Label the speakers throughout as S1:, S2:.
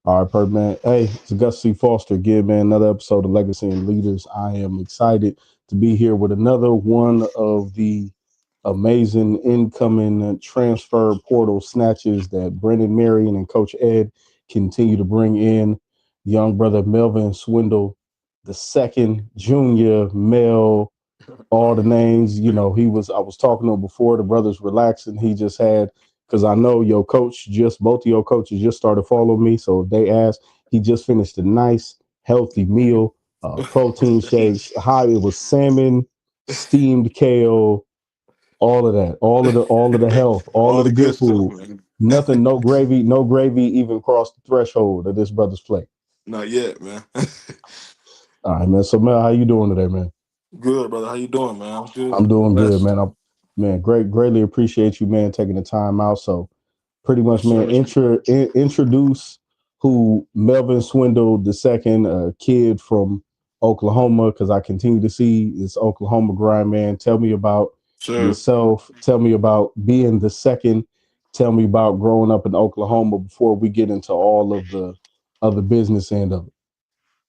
S1: All right, perfect, man. Hey, it's Gus C. Foster again, man. Another episode of Legacy and Leaders. I am excited to be here with another one of the amazing incoming transfer portal snatches that Brendan Marion and Coach Ed continue to bring in. Young brother Melvin Swindle, the second junior male, all the names. I was talking to him before the brothers relaxing. He just had, because I know your coach, just both of your coaches just started following me. So if they asked, he just finished a nice, healthy meal, protein shakes. High, it was salmon, steamed kale, all of that, all of the health, all
S2: All
S1: of the
S2: the good
S1: good
S2: stuff,
S1: food.
S2: man.
S1: Nothing, no gravy even crossed the threshold of this brother's plate.
S2: Not yet, man.
S1: All right, man. So Mel, how you doing today, man?
S2: Good, brother. How you doing, man? I'm good.
S1: I'm doing good,
S2: Blessed.
S1: man. Man, greatly appreciate you, man, taking the time out. So, pretty much,
S2: Yes,
S1: man,
S2: sir.
S1: introduce who Melvin Swindle the second, a kid from Oklahoma, because I continue to see this Oklahoma grind, man. Tell me about
S2: Sure.
S1: yourself. Tell me about being the second. Tell me about growing up in Oklahoma before we get into all of the other business end of it.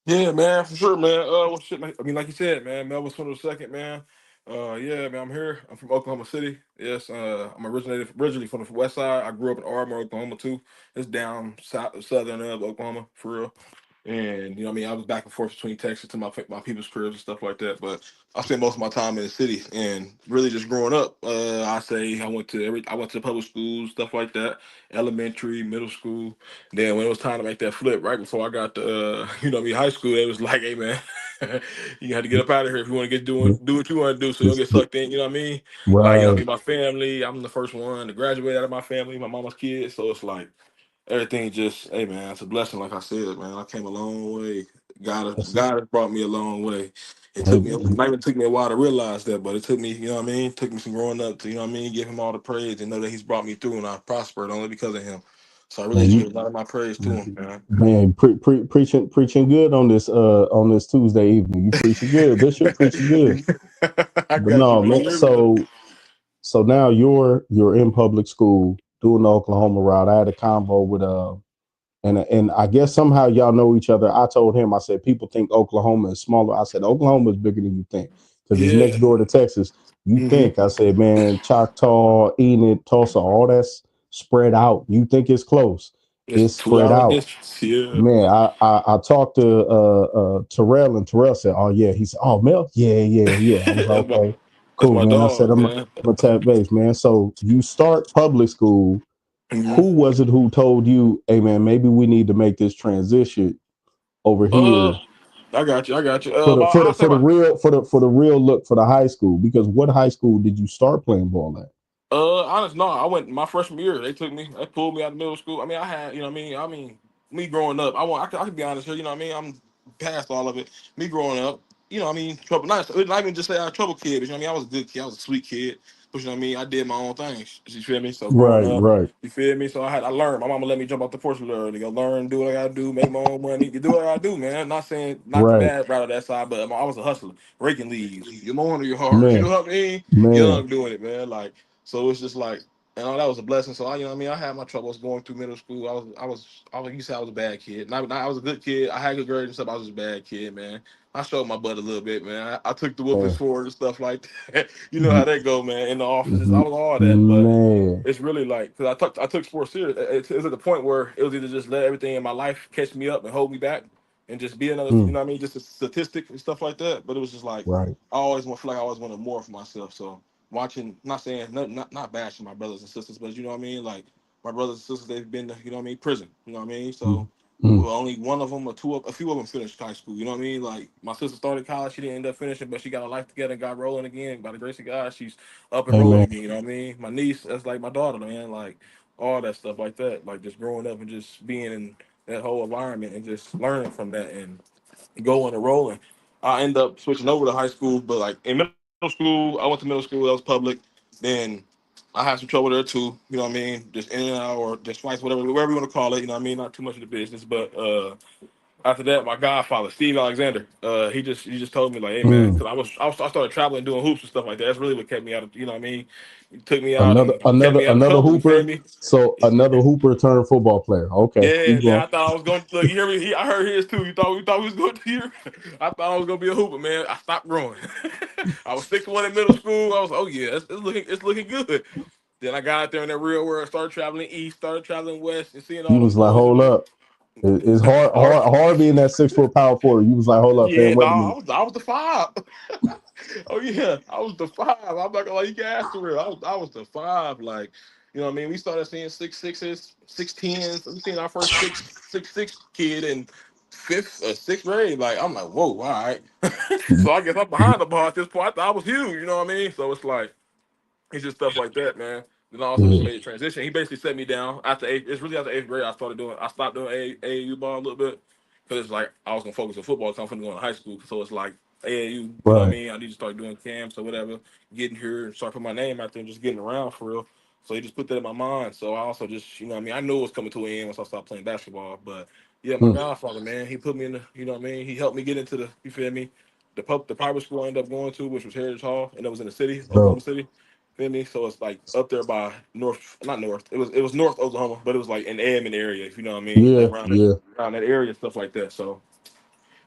S2: Yeah, man, for sure, man. Well, shit, like you said, man, Melvin Swindle second, man. Yeah, man, I'm here. I'm from Oklahoma City. Yes, I'm originally from the West Side. I grew up in Ardmore, Oklahoma, too. It's down southern of Oklahoma, for real. And I was back and forth between Texas to my people's cribs and stuff like that. But I spent most of my time in the city, and really just growing up. I say I went to public schools, stuff like that, elementary, middle school. Then when it was time to make that flip, right before I got to high school, it was like, hey man, you had to get up out of here if you want to get doing do what you want to do, so you don't get sucked in. You know what I mean? Like
S1: Right.
S2: my family, I'm the first one to graduate out of my family, my mama's kid, so it's like everything just, hey man, it's a blessing. Like I said, man, I came a long way.
S1: That's,
S2: God has brought me a long way.
S1: hey,
S2: It might even took me a while to realize that, but it took me, you know what I mean? It took me some growing up to, give him all the praise and know that he's brought me through and I prospered only because of him. So I really
S1: man,
S2: just
S1: you
S2: give a lot of my praise to him, man.
S1: Man, preaching good on this Tuesday evening. You preaching good, Bishop, preaching good.
S2: I
S1: But
S2: got you,
S1: no,
S2: man.
S1: man. So now you're in public school doing the Oklahoma route. I had a convo with and I guess somehow y'all know each other. I told him, I said, people think Oklahoma is smaller. I said Oklahoma is bigger than you think because it's
S2: Yeah.
S1: next door to Texas. You
S2: Hmm.
S1: think, I said, man, Choctaw, Enid, Tulsa, all that's spread out. You think it's close.
S2: It's
S1: It's
S2: a 2
S1: spread
S2: hour
S1: out.
S2: distance. Yeah.
S1: Man, I talked to Terrell, and Terrell said, "Oh yeah." He said, "Oh Mel, yeah, yeah, yeah." I was like,
S2: that's my
S1: "Okay,
S2: that's
S1: cool,
S2: my
S1: man." I said,
S2: dog,
S1: "I'm
S2: man.
S1: I'm a tap base, man." So you start public school.
S2: Hmm.
S1: Who was it who told you, "Hey, man, maybe we need to make this transition over
S2: Uh,
S1: here
S2: I got you. I got you.
S1: for
S2: I'll say my
S1: the real look for the high school?" Because what high school did you start playing ball at?
S2: honest, no, I went my freshman year. They pulled me out of middle school. I mean, I had, you know what I mean? I mean, me growing up, I can be honest here, you know what I mean? I'm past all of it. Me growing up, you know what I mean? Trouble, not even just say I was a trouble kid, but you know what I mean? I was a good kid. I was a sweet kid. But you know what I mean? I did my own things. You feel me? So growing
S1: Right,
S2: up,
S1: right,
S2: you feel me? So I learned. My mama let me jump off the porch with her to go learn, do what I gotta do, make my own money. You do what I gotta do, man. Not saying not the
S1: right,
S2: bad route of that side, but I was a hustler, raking leaves. You're mowing your hard. You
S1: man,
S2: know what I mean?
S1: man.
S2: Young doing it, man. Like so it's just like, and all that was a blessing. So I, you know what I mean, I had my troubles going through middle school. You said I was a bad kid. Not I was a good kid. I had good grades and stuff. I was just a bad kid, man. I showed my butt a little bit, man. I took the whoopings
S1: Man,
S2: for it and stuff like that. You know how that go, man. In the offices, I
S1: Mhm.
S2: was all that, but
S1: Man,
S2: it's really like because I took sports serious. It's at the point where it was either just let everything in my life catch me up and hold me back, and just be another, you
S1: mm,
S2: know what I mean, just a statistic and stuff like that. But it was just like
S1: right.
S2: feel like I always wanted more for myself. So watching, not saying not bashing my brothers and sisters, but you know what I mean, like my brothers and sisters, they've been to, you know what I mean, prison. You know what I mean, so.
S1: Mm, mm.
S2: Well, only one of them or a few of them finished high school. You know what I mean? Like my sister started college, she didn't end up finishing, but she got her life together and got rolling again. By the grace of God, she's up and rolling
S1: Amen.
S2: again. You know what I mean? My niece, that's like my daughter, man. Like all that stuff like that. Like just growing up and just being in that whole environment and just learning from that and going and rolling. I end up switching over to high school, but like in middle school, I went to middle school, that was public. Then I had some trouble there too, you know what I mean? Just in and out or just twice, whatever you want to call it, you know what I mean? Not too much of the business, but After that, my godfather, Steve Alexander, he just told me like, hey man,
S1: Mm.
S2: because I started traveling doing hoops and stuff like that. That's really what kept me out of, you know what I mean? He took me out
S1: Another
S2: and kept
S1: another
S2: me out of
S1: another
S2: trouble. You feel
S1: hooper.
S2: me?
S1: So another hooper turned football player. Okay,
S2: Yeah,
S1: keep
S2: man.
S1: going.
S2: I thought I was going to look. You hear me? I heard his too. You thought we was going to hear? I thought I was going to be a hooper, man. I stopped growing. I was 6'1" in middle school. I was, oh yeah, it's looking good. Then I got out there in that real world, started traveling east, started traveling west, and seeing all
S1: You
S2: them
S1: was like,
S2: boys.
S1: hold
S2: I'm like,
S1: up. It's hard,
S2: all
S1: hard,
S2: right.
S1: hard being that 6 foot power forward. You was like, hold up,
S2: Yeah,
S1: fam.
S2: no,
S1: Wait a
S2: I
S1: minute.
S2: was I was the five. Oh yeah, I was the five. I'm not gonna lie, you can ask the real. I was the five. Like, you know what I mean? We started seeing 6'6s, 6'10s. We seen our first 6'6" kid in sixth grade. Like, I'm like, whoa, all right. So I guess I'm behind the ball at this point. I thought I was huge, you know what I mean? So it's like it's just stuff like that, man. Then I also just
S1: Yeah,
S2: made a transition. He basically set me down after eighth. It's really after eighth grade. I stopped doing AAU ball a little bit because it's like I was gonna focus on football. So I'm gonna go to high school. So it's like AAU. You know what I
S1: right.
S2: mean? I need to start doing camps or whatever, getting here and start putting my name out there and just getting around for real. So he just put that in my mind. So I also just, you know what I mean? I knew it was coming to an end once I stopped playing basketball. But yeah, my
S1: Hmm.
S2: godfather, man, he put me in the, you know what I mean? He helped me get into the, you feel me? The private school I ended up going to, which was Heritage Hall, and it was in the city, Oklahoma
S1: Dope.
S2: City. Feel me? So it's like up there by north, not north. It was North Oklahoma, but it was like in Edmond area, if you know what I mean, like
S1: Yeah,
S2: around that
S1: yeah,
S2: around that area, stuff like that. So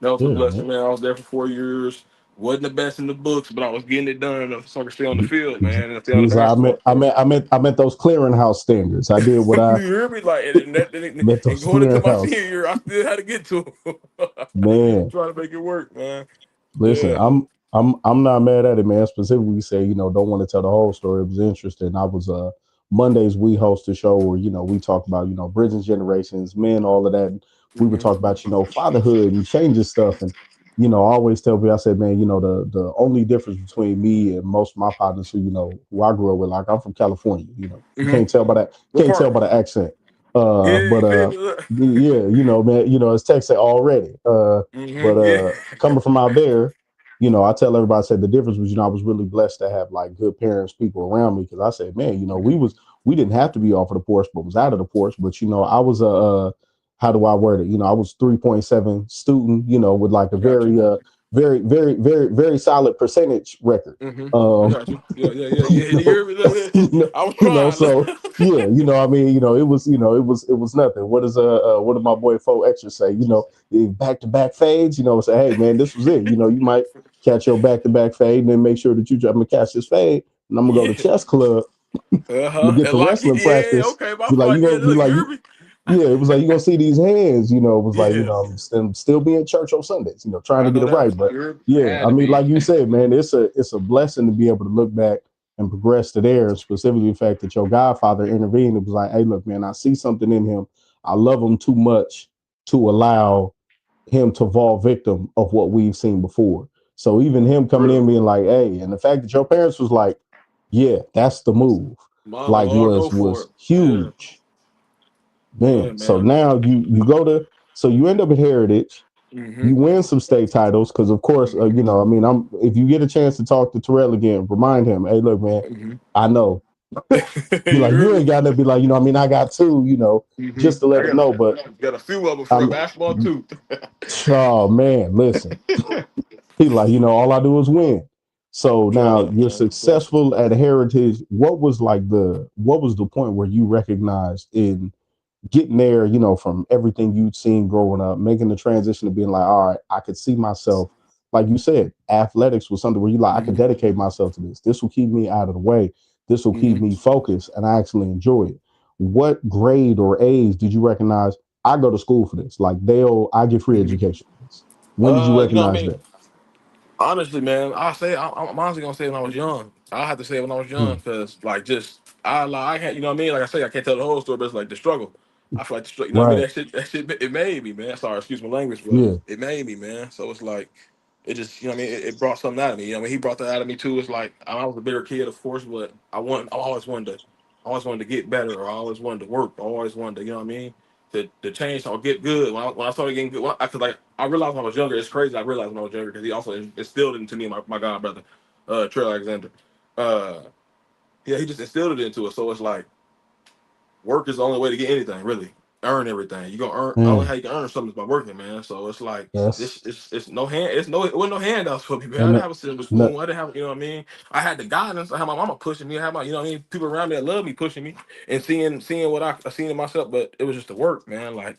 S2: that was a
S1: yeah,
S2: blessing,
S1: man.
S2: man. I was there for 4 years. Wasn't the best in the books, but I was getting it done so I could stay on the field, man, and stay
S1: You
S2: on the
S1: was like,
S2: basketball court.
S1: I met those clearinghouse standards. I did what
S2: You
S1: I
S2: hear me? Like,
S1: met
S2: and
S1: those
S2: going into my
S1: clearinghouse.
S2: senior year, I still had to get to him.
S1: Man,
S2: Trying to make it work, man.
S1: listen,
S2: Yeah.
S1: I'm not mad at it, man. Specifically, you say, don't want to tell the whole story. It was interesting. I was Mondays we host a show where, we talk about, bridging generations, men, all of that. And we would talk
S2: Hmm.
S1: about, fatherhood and changing stuff. And, I always tell people, I said, man, the only difference between me and most of my partners who, who I grew up with, like I'm from California, you
S2: Hmm. What
S1: can't tell
S2: part?
S1: by the accent.
S2: Yeah,
S1: But
S2: you feel me?
S1: yeah, man, it's Texas already. But
S2: Yeah.
S1: coming from out there, I tell everybody, I said the difference was, I was really blessed to have like good parents, people around me. Cause I said, man,
S2: Hmm.
S1: we didn't have to be off of the porch, but was out of the porch. But, I was how do I word it? I was 3.7 student, with like a
S2: I got you.
S1: very solid percentage record.
S2: Hmm. I
S1: Um,
S2: got you. Yeah, yeah, yeah, yeah.
S1: you
S2: You hear me? I was trying.
S1: so yeah, I mean, it was nothing. What does what did my boy Fo Extra say? Back to back fades, say, hey man, this was it. You might catch your back to back fade and then make sure that I'm gonna catch this fade and I'm gonna go to
S2: Yeah.
S1: chess club. I'm gonna get
S2: And
S1: to
S2: like,
S1: wrestling
S2: yeah,
S1: practice.
S2: okay, my
S1: Be like,
S2: fault.
S1: you
S2: Yeah,
S1: gonna be
S2: look, you
S1: like
S2: hear
S1: you
S2: me?
S1: yeah, it was like you gonna see these hands, it was like,
S2: Yeah.
S1: I'm still be in church on Sundays, trying
S2: I
S1: to get
S2: know
S1: it
S2: that's
S1: right.
S2: right.
S1: But
S2: You heard me?
S1: yeah,
S2: Had
S1: I
S2: to
S1: mean,
S2: be.
S1: like you said, man, it's a blessing to be able to look back and progress to there, and specifically the fact that your godfather intervened. It was like, hey, look, man, I see something in him. I love him too much to allow him to fall victim of what we've seen before. So even him coming in
S2: Real.
S1: being like, hey, and the fact that your parents was like, yeah, that's the move,
S2: Mama,
S1: like
S2: Lord, go for
S1: was
S2: it. Yeah.
S1: huge.
S2: Yeah,
S1: Man, so
S2: man.
S1: now you go to so you end up at Heritage,
S2: Mm-hmm.
S1: you win some state titles because of course
S2: Mm-hmm.
S1: I mean I'm if you get a chance to talk to Terrell again, remind him, hey look man,
S2: Mm-hmm.
S1: I know. Be
S2: You
S1: like
S2: hear
S1: you
S2: me?
S1: ain't got to be like I mean I got two,
S2: Mm-hmm.
S1: just to let
S2: I
S1: him know. But
S2: got a few of them for
S1: I'm
S2: basketball too.
S1: oh man, listen, he like all I do is win. So
S2: I'm
S1: now
S2: trying,
S1: you're
S2: man. It's a blessing.
S1: successful at Heritage. What was the point where you recognized in getting there, from everything you'd seen growing up, making the transition to being like, all right, I could see myself, like you said, athletics was something where you like, I could
S2: Mm-hmm.
S1: dedicate myself to this. This will keep me out of the way. This will keep
S2: Mm-hmm.
S1: me focused and I actually enjoy it. What grade or age did you recognize? I go to school for this. Like I get free
S2: Mm-hmm.
S1: education for this. When did you
S2: You know what I
S1: recognize
S2: mean?
S1: that?
S2: Honestly, man, I'm honestly gonna say when I was young. I have to say when I was young
S1: Hmm.
S2: because like just I can't, you know what I mean. Like I say, I can't tell the whole story, but it's like the struggle. I feel like the struggle. You know what I mean?
S1: Right.
S2: That shit it made me, man. Sorry, excuse my language, but
S1: Yeah.
S2: it made me, man. So it's like it just, you know what I mean. It brought something out of me. You know what I mean? He brought that out of me too. It's like I was a bigger kid, of course, but I always wanted to get better, or I always wanted to work, I always wanted to, you know what I mean, to change or get good. When I started getting good, I could like I realized when I was younger. It's crazy. I realized when I was younger because he also instilled it into me, and my god brother, Trey Alexander. Uh, yeah, he just instilled it into us. So it's like work is the only way to get anything, really. earn everything. You gonna earn. Only
S1: Mm,
S2: how you can earn something is by working, man. So it's like
S1: yes.
S2: it's no hand. It wasn't no handouts for me, man. I
S1: And
S2: didn't have a silver
S1: no,
S2: spoon. I didn't have, you know what I mean. I had the guidance. I had my mama pushing me. I had my, you know what I mean, people around me that love me pushing me and seeing what I seen in myself. But it was just the work, man. Like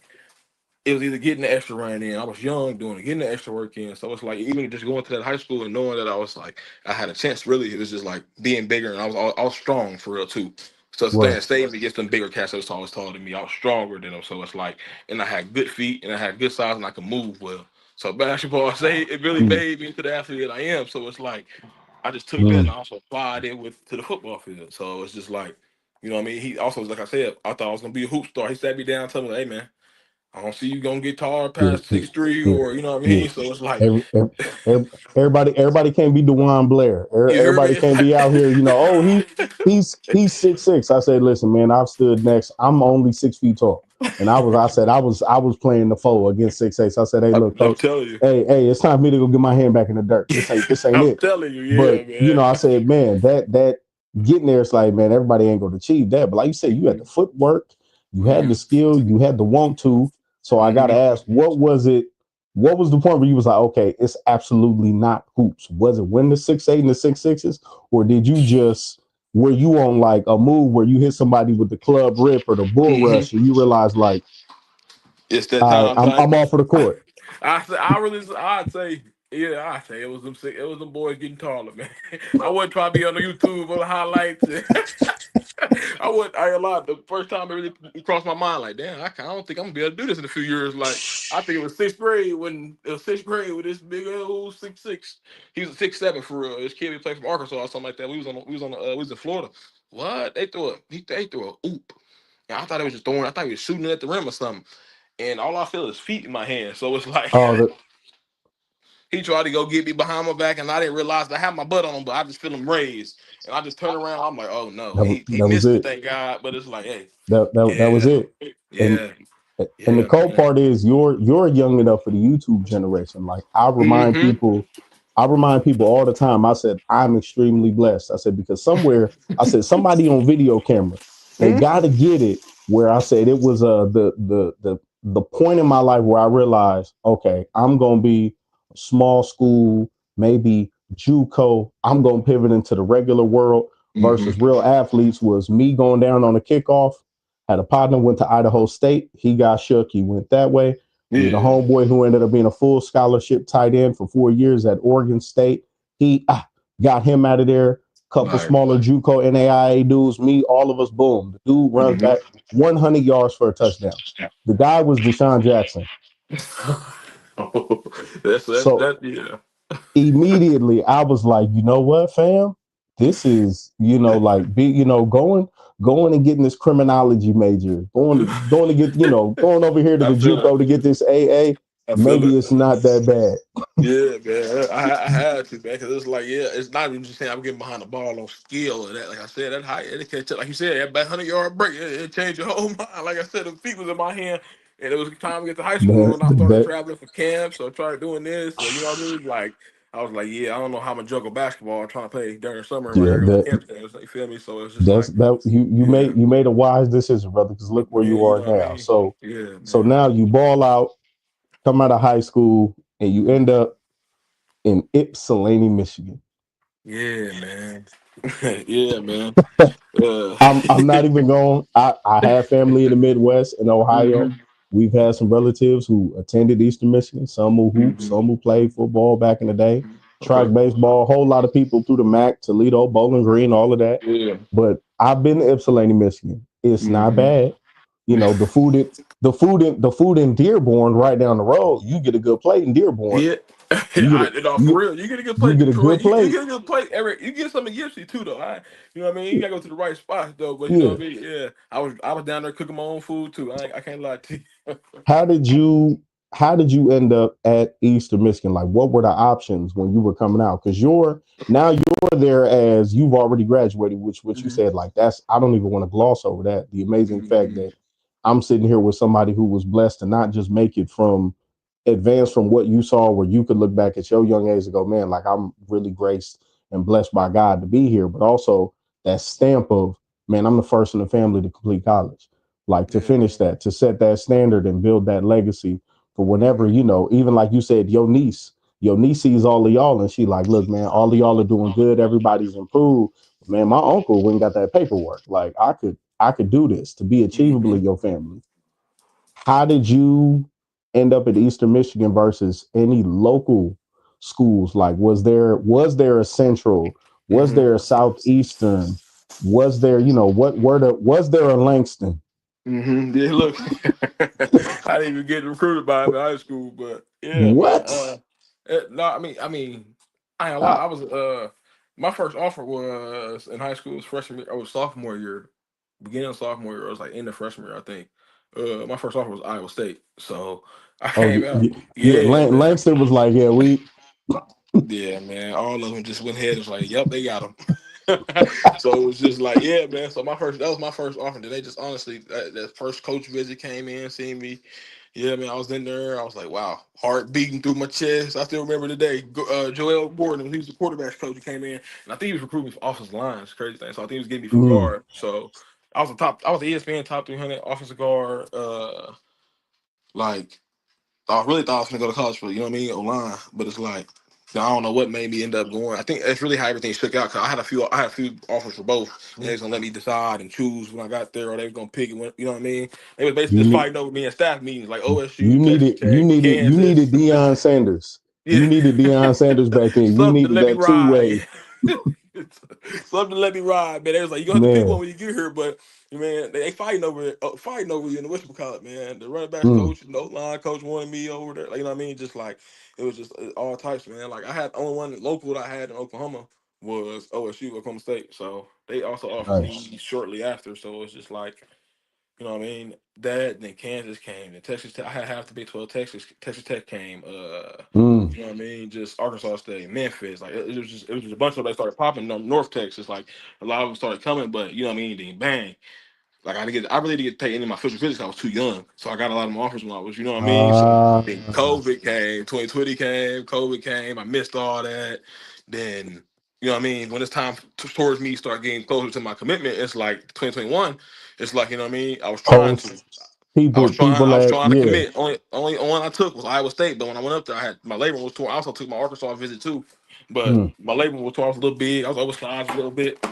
S2: it was either getting the extra run in. I was young doing it, getting the extra work in. So it's like even just going to that high school and knowing that I was like I had a chance. Really, it was just like being bigger, and I was strong for real too. So
S1: right.
S2: staying against them bigger cats that was always taller than me, I was stronger than them. So it's like, and I had good feet and I had good size and I could move well. So basketball, I say it really
S1: Mm,
S2: made me into the athlete that I am. So it's like I just took that and
S1: mm,
S2: I also applied it with to the football field. So it's just like, you know what I mean? He also, like I said, I thought I was gonna be a hoop star. He sat me down, told me, "Hey man, I don't see you gonna get taller
S1: yeah,
S2: past
S1: yeah,
S2: 6'3",
S1: yeah,
S2: or you know what I
S1: yeah.
S2: mean." So it's like,
S1: Every, every, everybody can't be Dewan Blair.
S2: you hear
S1: Everybody
S2: me?
S1: can't be out here. Oh, he's 6'6". I said, listen, man, I've stood next. I'm only 6 feet tall, and I was playing the foe against 6'8". I said, hey, look,
S2: I'm
S1: coach,
S2: telling you.
S1: hey, it's time for me to go get my hand back in the dirt. This ain't
S2: I'm
S1: it.
S2: telling you, yeah,
S1: But
S2: man.
S1: I said, man, that getting there, it's like, man, everybody ain't going to achieve that. But like you said, you had the footwork, you had
S2: Hmm.
S1: the skill, you had the want to. So I got to
S2: Hmm.
S1: ask, what was it? What was the point where you was like, okay, it's absolutely not hoops? Was it when the 6'8" and the 6'6"s, or did you just were you on like a move where you hit somebody with the club rip or the bull
S2: Hmm.
S1: rush, and you realize like,
S2: It's that
S1: all right,
S2: time,
S1: I'm
S2: time.
S1: I'm off for the court.
S2: I'd say, yeah, I'd say it was them boys getting taller, man. I wouldn't try to be on the YouTube or the highlights. I would. I a lot. The first time it really crossed my mind, like, damn, I don't think I'm gonna be able to do this in a few years. Like, I think it was sixth grade when it was sixth grade with this big old 6'6". He was 6'7" for real. This kid we played from Arkansas or something like that. We was in Florida. What they threw a oop. And I thought it was just throwing. I thought he was shooting at the rim or something. And all I feel is feet in my hand. So it's like
S1: Oh,
S2: he tried to go get me behind my back, and I didn't realize that I had my butt on him, but I just feel him raised. And I just turn around. I'm like, oh no, he
S1: that was
S2: missed it,
S1: it.
S2: thank God. But it's like, hey,
S1: That was
S2: yeah,
S1: it. And
S2: yeah,
S1: and the
S2: yeah,
S1: cold
S2: man.
S1: part is you're young enough for the YouTube generation. Like
S2: Mm-hmm.
S1: I remind people all the time. I said I'm extremely blessed. I said because somewhere I said somebody on video camera, they
S2: Hmm.
S1: got to get it. Where I said it was the point in my life where I realized, okay, I'm gonna be a small school, maybe JUCO. I'm gonna pivot into the regular world
S2: Hmm.
S1: versus real athletes. Was me going down on a kickoff. Had a partner went to Idaho State. He got shook. He went that way. Me and a
S2: Yeah.
S1: homeboy who ended up being a full scholarship tight end for 4 years at Oregon State. He got him out of there. Couple
S2: Right.
S1: smaller JUCO NAIA dudes. Me, all of us. Boom. The dude runs
S2: Hmm.
S1: back 100 yards for a touchdown. The guy was Deshaun Jackson.
S2: Oh, that's
S1: So
S2: that. Yeah.
S1: immediately I was like, you know what, fam? This is, like going and getting this criminology major, going to get, going over here to
S2: I
S1: the
S2: feel it.
S1: JUCO to get this AA.
S2: I feel
S1: Maybe
S2: it.
S1: it's not that bad.
S2: Yeah, man. I had to, man, because it's like, yeah, it's not even just saying I'm getting behind the ball on skill or that. Like I said, that high, it can, like you said, that 100-yard break, it changed your whole mind. Like I said, the feet was in my hand, and it was time to get to high school,
S1: Man,
S2: and I started traveling for camps, so I started doing this, so you know what I mean? Like, I was like, yeah, I don't know how I'm gonna juggle basketball and trying to play during the summer when I
S1: yeah,
S2: gotta go to camp. You feel me? So it's just
S1: that's
S2: like,
S1: that you
S2: yeah,
S1: made a wise decision, brother. Because look where
S2: yeah,
S1: you
S2: you
S1: are
S2: know what I
S1: now.
S2: mean?
S1: So
S2: Yeah,
S1: so
S2: man.
S1: now you ball out, come out of high school, and you end up in Ypsilanti, Michigan.
S2: Yeah, man. Yeah, man.
S1: I'm not even going. I have family in the Midwest in Ohio.
S2: Mhm.
S1: We've had some relatives who attended Eastern Michigan, some who hooped,
S2: Mhm.
S1: some who played football back in the day, track
S2: Okay.
S1: baseball, a whole lot of people through the MAC, Toledo, Bowling Green, all of that.
S2: Yeah.
S1: But I've been to Ypsilanti, Michigan. It's not
S2: Hmm.
S1: bad. The food in Dearborn right down the road. You get a good plate in Dearborn.
S2: Yeah.
S1: You get a
S2: No, for
S1: you
S2: real. You get a good
S1: you
S2: play,
S1: get a
S2: Detroit.
S1: good
S2: You
S1: plate.
S2: get a good play. You get something Gipsy too, though. You know what I mean. You gotta go to the right spots though. But you know
S1: Yeah.
S2: what I mean. Yeah. I was down there cooking my own food too. I can't lie to you.
S1: How did you how did you end up at Eastern Michigan? Like what were the options when you were coming out? Because you're there as you've already graduated, which what you
S2: Mhm.
S1: said, like that's I don't even want to gloss over that. The amazing fact
S2: Mhm.
S1: that I'm sitting here with somebody who was blessed to not just make it from advance from what you saw, where you could look back at your young age and go, man, like I'm really graced and blessed by God to be here, but also that stamp of, man, I'm the first in the family to complete college. like to
S2: Yeah,
S1: finish
S2: man.
S1: that, to set that standard and build that legacy for whenever,
S2: Mm-hmm.
S1: even like you said, your niece sees all of y'all and she like, look, man, all of y'all are doing good. Everybody's improved. Man, my uncle went and got that paperwork. Like I could do this to be achievable
S2: Mm-hmm.
S1: in your family. How did you end up at Eastern Michigan versus any local schools? Like, was there a Central? Was
S2: Mm-hmm.
S1: there a Southeastern? Was there, was there a Langston?
S2: Mm-hmm. Yeah, look, I didn't even get recruited by him in high school, but yeah, man.
S1: What?
S2: No, I ain't gonna lie.
S1: Uh,
S2: I was my first offer was in high school. It was freshman year. I was sophomore year, beginning of sophomore year. I was like in the freshman year, I think. My first offer was Iowa State, so I
S1: oh,
S2: came out.
S1: yeah.
S2: Yeah, man.
S1: Langston was like, yeah,
S2: Yeah, man. All of them just went ahead and was like, "Yep, they got him." So it was just like, yeah, man. So that was my first offer. Then they just honestly that first coach visit came in, seen me. Yeah, man. I was in there. I was like, wow, heart beating through my chest. I still remember the day. Joel Gordon, he was the quarterback coach. He came in, and I think he was recruiting me for offensive lines. Crazy thing. So I think he was getting me for
S1: mm,
S2: guard. So I was the ESPN top 300 offensive guard. Like I really thought I was gonna go to college for, you know what I mean, O line, but it's like I don't know what made me end up going. I think it's really how everything shook out. Cause I had a few offers for both, and they was gonna let me decide and choose when I got there, or they was gonna pick it. You know what I mean? They was basically
S1: you
S2: just
S1: need
S2: fighting over me in staff meetings, like
S1: you
S2: OSU, Texas
S1: needed you
S2: Tech,
S1: needed you needed
S2: Kansas.
S1: Deion Sanders.
S2: Yeah,
S1: You needed Deion Sanders back then. You
S2: something to
S1: needed
S2: let me
S1: that two way
S2: ride. Something to let me ride, man. They was like, you gonna have to pick one
S1: man.
S2: when you get here, but man, they fighting over it, fighting over you in the Western College, man. The running backs
S1: Mm,
S2: coach, no line coach wanted me over there. Like, you know what I mean? Just like it was just all types, man. Like I had the only one local that I had in Oklahoma was OSU, Oklahoma State. So they also offered me
S1: nice.
S2: shortly after. So it's just like, you know what I mean? That then Kansas came, then Texas Tech. I had half the Big 12 Texas Tech came.
S1: Mm,
S2: You know what I mean? Just Arkansas State, Memphis. Like it was just a bunch of them that started popping. North Texas, like a lot of them started coming, but you know what I mean? Then bang. Like I really didn't get to take any of my physical physics. I was too young, so I got a lot of my offers when I was, you know what I mean. So then
S1: uh,
S2: COVID came, 2020 came, COVID came. I missed all that. Then you know what I mean. When it's time towards me start getting closer to my commitment, it's like 2021. It's like you know what I mean.
S1: post
S2: I
S1: people
S2: was
S1: at
S2: trying to
S1: yeah.
S2: commit. Only one I took was Iowa State, but when I went up there, I had my labrum was torn. I also took my Arkansas visit too, but
S1: Mm,
S2: my labrum was torn. I was a little big. I was oversized a little bit.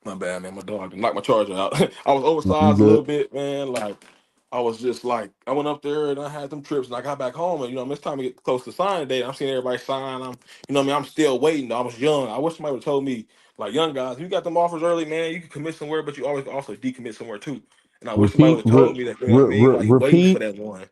S2: My bad, man. My dog knocked my charger out. I was
S1: you
S2: oversized a little
S1: good?
S2: bit, man. Like I was just like I went up there and I had them trips and I got back home and you know it's time to get close to signing day. I'm seeing everybody sign. You know what I mean, I'm still waiting. I was young. I wish somebody would have told me like young guys, if you got them offers early, man. You can commit somewhere, but you always also decommit somewhere too. And I wish somebody would
S1: Repeat
S2: have told me that. You know what I mean? While you waiting for
S1: repeat
S2: that one,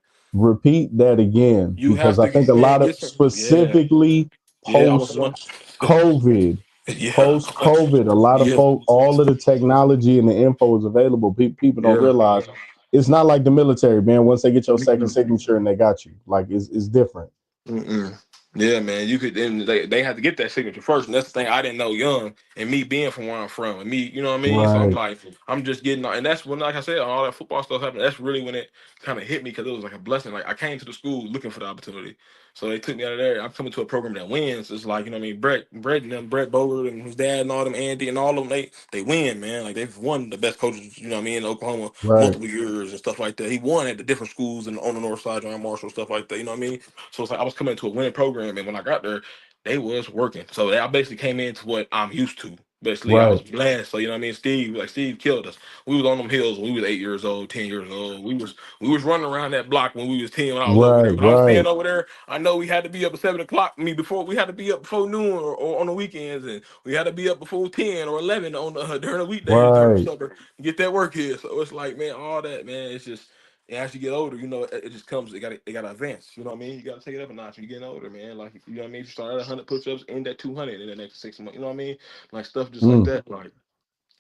S1: that again
S2: you
S1: because
S2: have
S1: I
S2: to
S1: think a
S2: man
S1: lot of
S2: get some. Yeah,
S1: specifically
S2: yeah. I was
S1: post
S2: one.
S1: COVID,
S2: Yeah,
S1: post COVID, a lot of
S2: yeah,
S1: folk, all of the technology and the info is available. People don't
S2: yeah.
S1: realize it's not like the military, man. Once they get your second signature and they got you, like it's different.
S2: Mm-mm. Yeah, man, you could. And they had to get that signature first, and that's the thing I didn't know young, and me being from where I'm from, and me, you know what I mean. So I'm
S1: Right,
S2: like, I'm just getting, and that's when, like I said, all that football stuff happened. That's really when it kind of hit me because it was like a blessing. Like I came to the school looking for the opportunity, so they took me out of there. I'm coming to a program that wins. It's like you know what I mean. Brett and them, Brett Bogert and his dad and all them, Andy and all of them, they win, man. Like they've won the best coaches, you know what I mean, in Oklahoma
S1: right,
S2: multiple years and stuff like that. He won at the different schools and on the north side, John Marshall stuff like that. You know what I mean? So it's like I was coming to a winning program, and when I got there, they was working. So I basically came into what I'm used to. Basically, I was
S1: right,
S2: blessed. So you know what I mean? Steve killed us. We was on them hills when we was 8 years old, 10 years old. We was running around that block when we was 10 when I was over
S1: right,
S2: there. When I was
S1: right,
S2: staying over there, I know we had to be up at 7 o'clock. I mean, before we had to be up before noon or on the weekends, and we had to be up before 10 or 11 on the during the weekdays during the
S1: right.
S2: summer to get that work here. So it's like, man, all that, man, it's just and as you get older, you know, it just comes. It got to advance. You know what I mean? You got to take it up a notch. You're getting older, man. Like you know what I mean. You start at 100 push-ups, end at 200 in the next 6 months. You know what I mean? Like stuff just like
S1: Mm.
S2: that. Like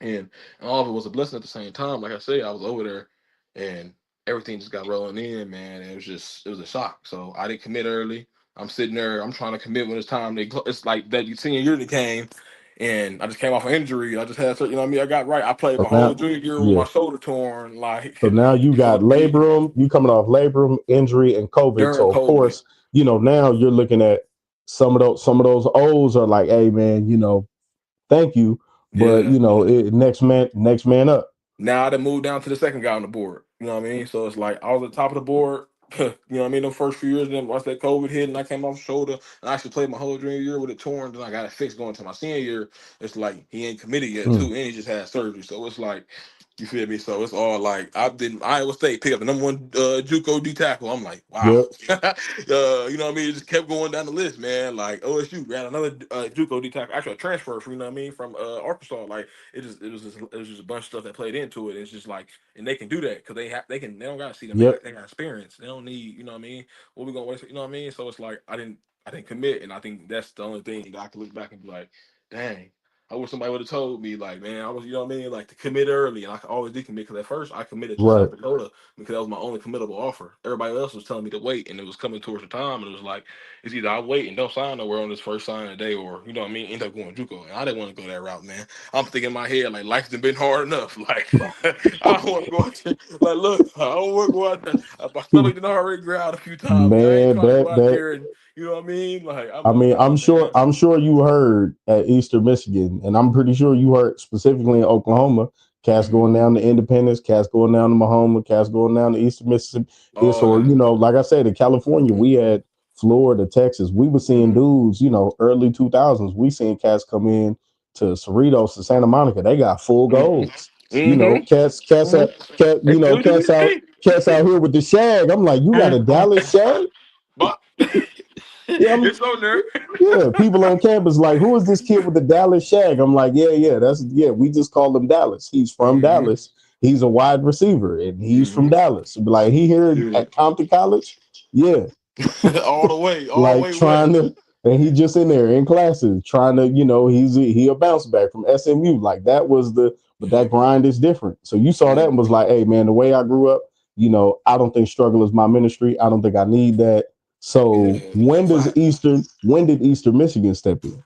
S2: and all of it was a blessing at the same time. Like I said, I was over there, and everything just got rolling in, man. And it was a shock. So I didn't commit early. I'm sitting there. I'm trying to commit when it's time. It's like that. Senior year that came. And I just came off an injury. I just had, you know what I mean? I got right. I played
S1: So
S2: my whole
S1: now,
S2: junior year with
S1: yeah.
S2: my shoulder torn, like
S1: So now you
S2: before
S1: got
S2: the big
S1: labrum. You coming off labrum injury and COVID.
S2: during
S1: So of
S2: COVID.
S1: course, now you're looking at some of those O's are like, hey man, thank you, but
S2: Yeah.
S1: next man up.
S2: Now I done moved down to the second guy on the board. You know what I mean? So it's like I was at the top of the board. You know what I mean? The first few years, then once that COVID hit and I came off shoulder, and I actually played my whole junior year with it torn. Then I got it fixed going to my senior year. It's like he ain't committed yet too,
S1: Mm.
S2: and he just had surgery. So it's like, you feel me? So it's all like I didn't Iowa State pick up the number one JUCO D tackle. I'm like, wow.
S1: Yep.
S2: You know what I mean? It just kept going down the list, man. Like OSU ran another JUCO D tackle, actually a transfer from, you know what I mean, from Arkansas. Like it was just a bunch of stuff that played into it. It's just like, and they can do that because they don't gotta see them.
S1: Yep.
S2: They got experience. They don't need, you know what I mean. What we gonna waste? You know what I mean. So it's like I didn't commit, and I think that's the only thing that I can look back and be like, dang. I wish somebody would have told me, like, man, I was, you know what I mean, like to commit early, and I always did commit because at first I committed to
S1: Right.
S2: South Dakota because that was my only committable offer. Everybody else was telling me to wait, and it was coming towards the time, and it was like, it's either I wait and don't sign nowhere on this first signing day, or you know what I mean, end up going JUCO. And I didn't want to go that route, man. I'm thinking in my head like life's been hard enough. Like I don't want to go out there. Like look, I don't want to go out there. My stomach did already growl a few times. I ain't
S1: Man,
S2: trying to go out
S1: that
S2: there and you know what I mean. Like I'm
S1: I
S2: like,
S1: mean,
S2: nah, man.
S1: I'm sure you heard at Eastern Michigan, and I'm pretty sure you heard specifically in Oklahoma, cats
S2: Mhm.
S1: going down to Independence, cats going down to Mahoma, cats going down to Eastern Mississippi. It's
S2: All
S1: or
S2: that.
S1: like I said, in California, we had Florida, Texas. We were seeing
S2: Mhm.
S1: dudes, early 2000s. We seen cats come in to Cerritos to Santa Monica. They got full
S2: Mhm.
S1: goals.
S2: Mhm.
S1: Cats
S2: Mhm.
S1: out, cat,
S2: They still to
S1: cats
S2: this
S1: out,
S2: day.
S1: cats out here with the shag. I'm like, you got a Dallas shag?
S2: But
S1: Yeah, I'm
S2: it's on there.
S1: yeah, people on campus like, who is this kid with the Dallas shag? I'm like, we just call him Dallas. He's from
S2: Mhm.
S1: Dallas. He's a wide receiver, and he's from
S2: Mhm.
S1: Dallas. Be like, he here
S2: Yeah.
S1: at Compton College, yeah,
S2: All the
S1: like
S2: way
S1: trying
S2: west.
S1: to, and he just in there in classes trying to, he a bounce back from SMU. Like that was but that grind is different. So you saw that and was
S2: Mhm.
S1: like, hey man, the way I grew up, I don't think struggle is my ministry. I don't think I need that. So
S2: Yeah. Fact.
S1: when did Eastern Michigan step in?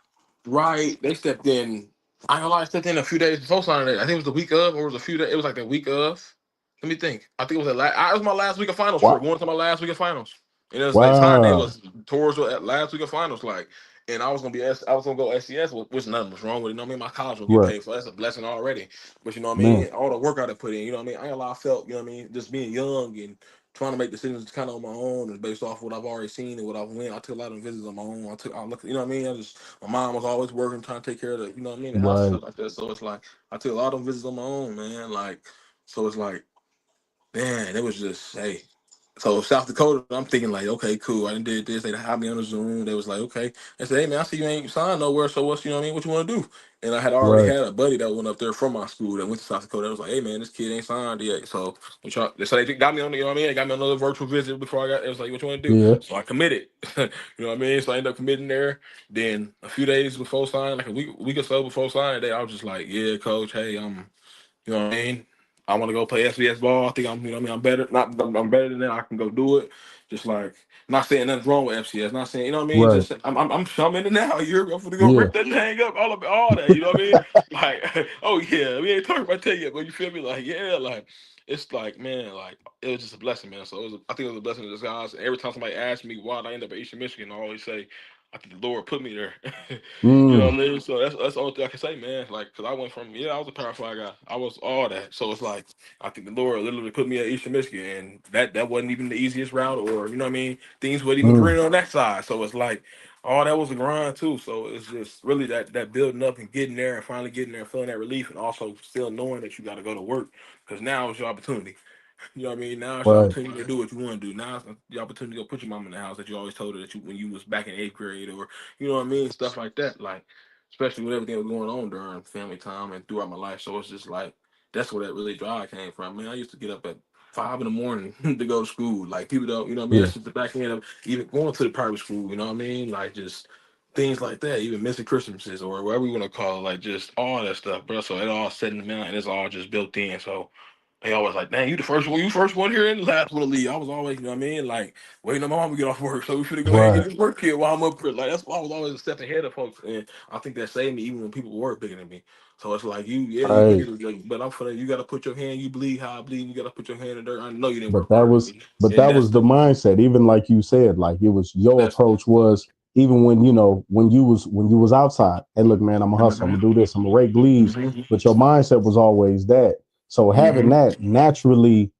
S2: Right. They stepped in. I ain't gonna lie, stepped in a few days before signing day. I think it was the week of, or it was a few days. It was like the week of. Let me think. I think it was it was my last week of finals trip.
S1: Wow.
S2: Going to my last week of finals, and it was like sign day
S1: Wow.
S2: was towards the last week of finals. Like, and I was gonna go SCS, which nothing was wrong with it. You know what I mean? My college will get
S1: Right.
S2: paid for. That's a blessing already. But you know what I
S1: Man.
S2: mean? All the work I done put in. You know what I mean? I ain't gonna lie, I felt. You know what I mean? Just being young and trying to make decisions kind of on my own and based off what I've already seen and what I've went. I took a lot of visits on my own. I looked, you know what I mean? My mom was always working, trying to take care of the, you know what I mean, the house and
S1: Right.
S2: stuff like that. So it's like I took a lot of visits on my own, man. Like, so it's like, man, it was just hey. So South Dakota, I'm thinking like, okay, cool. I done did this. They had me on the Zoom. They was like, okay. They said, hey man, I see you ain't signed nowhere. So what's you know what I mean? What you want to do? And I had already
S1: Right.
S2: had a buddy that went up there from my school that went to South Dakota. That was like, hey man, this kid ain't signed yet. So so they got me on the, you know what I mean? They got me on another virtual visit before I got. It was like, what you want to do?
S1: Yeah.
S2: So I committed. You know what I mean? So I ended up committing there. Then a few days before signing, like a week or so before signing day, I was just like, yeah, coach, hey, you know what I mean? I want to go play SBS ball. I think you know what I mean? I'm better. Not, I'm better than that. I can go do it. Just like, not saying nothing's wrong with FCS. Not saying, you know what I mean?
S1: Right.
S2: Just, I'm in it now. You're going to go
S1: Yeah.
S2: rip that thing up, all that. You know what I mean? Like, oh yeah, we ain't talking about that yet, but you feel me? Like, yeah, like, it's like, man, like, it was just a blessing, man. So I think it was a blessing in disguise. Every time somebody asks me why I end up at Eastern Michigan, I always say, I think the Lord put me there. You know what
S1: Mm.
S2: I mean? So that's the only thing I can say, man. Like, cause I went from I was a power fly guy. I was all that. So it's like I think the Lord literally put me at Eastern Michigan, and that wasn't even the easiest route, or you know what I mean? Things weren't even
S1: Mm.
S2: green on that side. So it's like all that was a grind too. So it's just really that building up and getting there and finally getting there, feeling that relief, and also still knowing that you got to go to work because now it's your opportunity. You know what I mean? Now it's your
S1: Right.
S2: opportunity to do what you want to do. Now it's the opportunity to go put your mom in the house that you always told her that you when you was back in eighth grade or you know what I mean, stuff like that. Like especially with everything that was going on during family time and throughout my life. So it's just like that's where that really drive came from. Man, I used to get up at 5 in the morning to go to school. Like people don't, you know what I mean?
S1: Yeah.
S2: That's just the back end of even going to the private school. You know what I mean? Like just things like that, even missing Christmases or whatever you want to call it, like just all that stuff, bro. So it all set in the middle and it's all just built in. So they always like, dang, you first one here and the last one to leave. I was always, you know what I mean, like waiting on my mom to get off work, so we should go ahead and get
S1: Right.
S2: this work here while I'm up here. Like that's why I was always a step ahead of folks, and I think that saved me even when people were bigger than me. So it's like you
S1: Right.
S2: bigger, like, but I'm for you. Got to put your hand. You bleed how I bleed. You got to put your hand in the dirt. I know you didn't
S1: But
S2: work hard for me, and
S1: that
S2: that's
S1: was the mindset. Even like you said, like it was your
S2: that's
S1: approach was even when when you was outside. Hey, look, man, I'm a hustle. I'm
S2: hmm
S1: gonna do this. I'm gonna rake leaves.
S2: hmm
S1: But your mindset was always that. So having
S2: hmm
S1: that naturally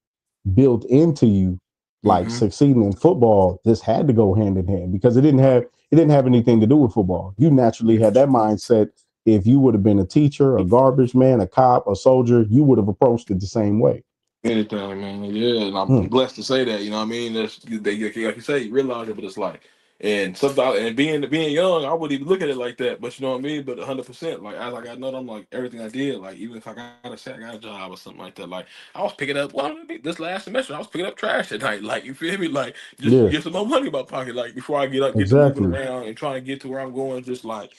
S1: built into you, like
S2: Mm-hmm.
S1: succeeding in football, this had to go hand in hand because it didn't have anything to do with football. You naturally had that mindset. If you would have been a teacher, a garbage man, a cop, a soldier, you would have approached it the same way.
S2: Anything, man. Yeah, and I'm
S1: Mm,
S2: blessed to say that. You know what I mean? Like you say, you realize it, but it's like, and sometimes, and being young, I wouldn't even look at it like that. But you know what I mean? But 100%, like as I got older, I'm like everything I did, like even if I got a set, I got a job or something like that. Like I was picking up. Well, this last semester, I was picking up trash at night. Like you feel me? Like just
S1: yeah,
S2: get some more money in my pocket. Like before I get up, get to moving
S1: exactly.
S2: around and trying to get to where I'm going. Just like,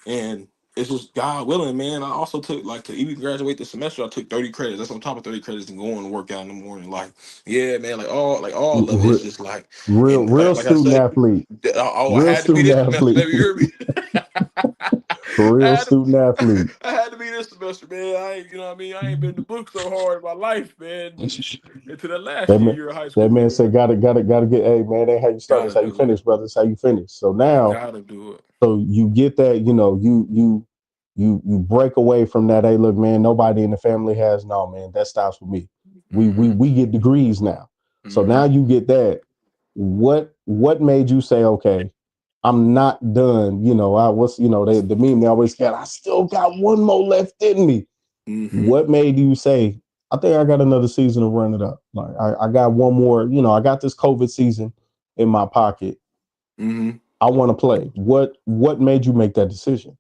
S2: and it's just God willing, man. I also took like to even graduate this semester. I took 30 credits. That's on top of 30 credits and going to work out in the morning. Like, yeah, man. Like all of it is
S1: Re-
S2: just like,
S1: real,
S2: and
S1: real
S2: like I
S1: student
S2: say,
S1: athlete,
S2: I
S1: real
S2: had to be
S1: student
S2: this semester,
S1: athlete,
S2: baby. You hear me? I
S1: real
S2: had to,
S1: student athlete.
S2: I had to be this semester, man. I ain't, you know what I mean? I ain't been in the book so hard in my life, man. Into the last
S1: That man,
S2: year of high
S1: that
S2: school,
S1: man
S2: man.
S1: said, gotta get. Hey, man, that ain't how you start. That's
S2: Gotta
S1: how you
S2: do it.
S1: finish, brother. That's how you finish. So now,
S2: Gotta do it.
S1: so you get that, you break away from that. Hey, look, man, nobody in the family has. No, man, that stops with me.
S2: Mm-hmm.
S1: We get degrees now. So
S2: Mm-hmm.
S1: now you get that. What made you say, okay, I'm not done? I was, the meme they always got. I still got one more left in me.
S2: Mm-hmm.
S1: What made you say, I think I got another season to run it up? Like I got one more. I got this COVID season in my pocket.
S2: Mm-hmm.
S1: I want to play. What made you make that decision?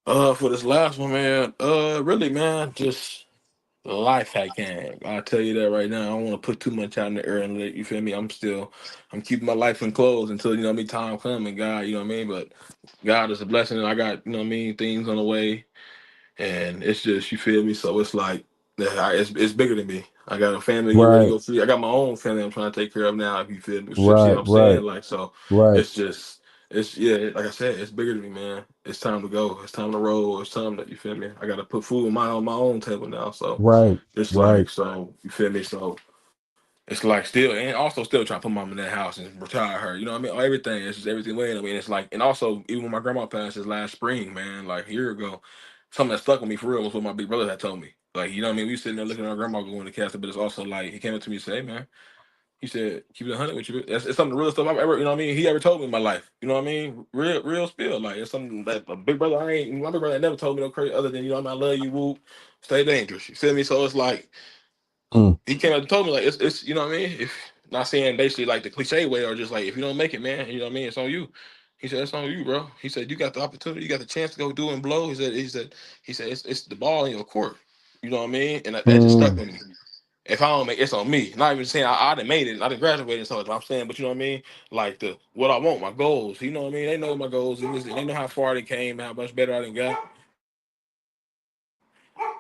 S2: For this last one, man. Really, man, just life hacking. I'll tell you that right now. I don't want to put too much out in the air and let you feel me. I'm keeping my life enclosed until you know what I mean. Time come and God, you know what I mean. But God is a blessing, and I got you know what I mean things on the way. And it's just you feel me. So it's like it's bigger than me. I got a family to get ready to
S1: Right,
S2: go see. I got my own family I'm trying to take care of now. If you feel me, see
S1: right,
S2: what I'm
S1: right,
S2: saying? Like so,
S1: right,
S2: it's just it's yeah. Like I said, it's bigger than me, man. It's time to go. It's time to roll. It's time that you feel me. I got to put food on my own table now. So
S1: right,
S2: it's
S1: right.
S2: like so you feel me. So it's like still and also still trying to put mom in that house and retire her. You know what I mean? Everything. It's just everything way. I mean, it's like and also even when my grandma passed this last spring, man, like a year ago, something that stuck with me for real was what my big brother had told me. Like, you know what I mean? We sitting there looking at our grandma going to castle, but it's also like he came up to me and said, hey man, he said, keep it 100 with you. It's some of the real stuff I've ever, you know what I mean? He ever told me in my life. You know what I mean? Real spill. Like it's something that a big brother my big brother ain't never told me no crazy other than, you know what I mean? I love you, whoop, stay dangerous. You feel me? So it's like
S1: Mm,
S2: he came up and told me like it's you know what I mean. If not saying basically like the cliche way or just like if you don't make it, man, you know what I mean. It's on you. He said it's on you, bro. He said you got the opportunity, you got the chance to go do and blow. He said it's the ball in your court. You know what I mean, and that just stuck
S1: mm,
S2: with me. If I don't make it's on me. Not even saying I didn't made it, I didn't graduate and so I'm saying, but you know what I mean. Like the what I want, my goals. You know what I mean. They know my goals. And they know how far they came, how much better I done got.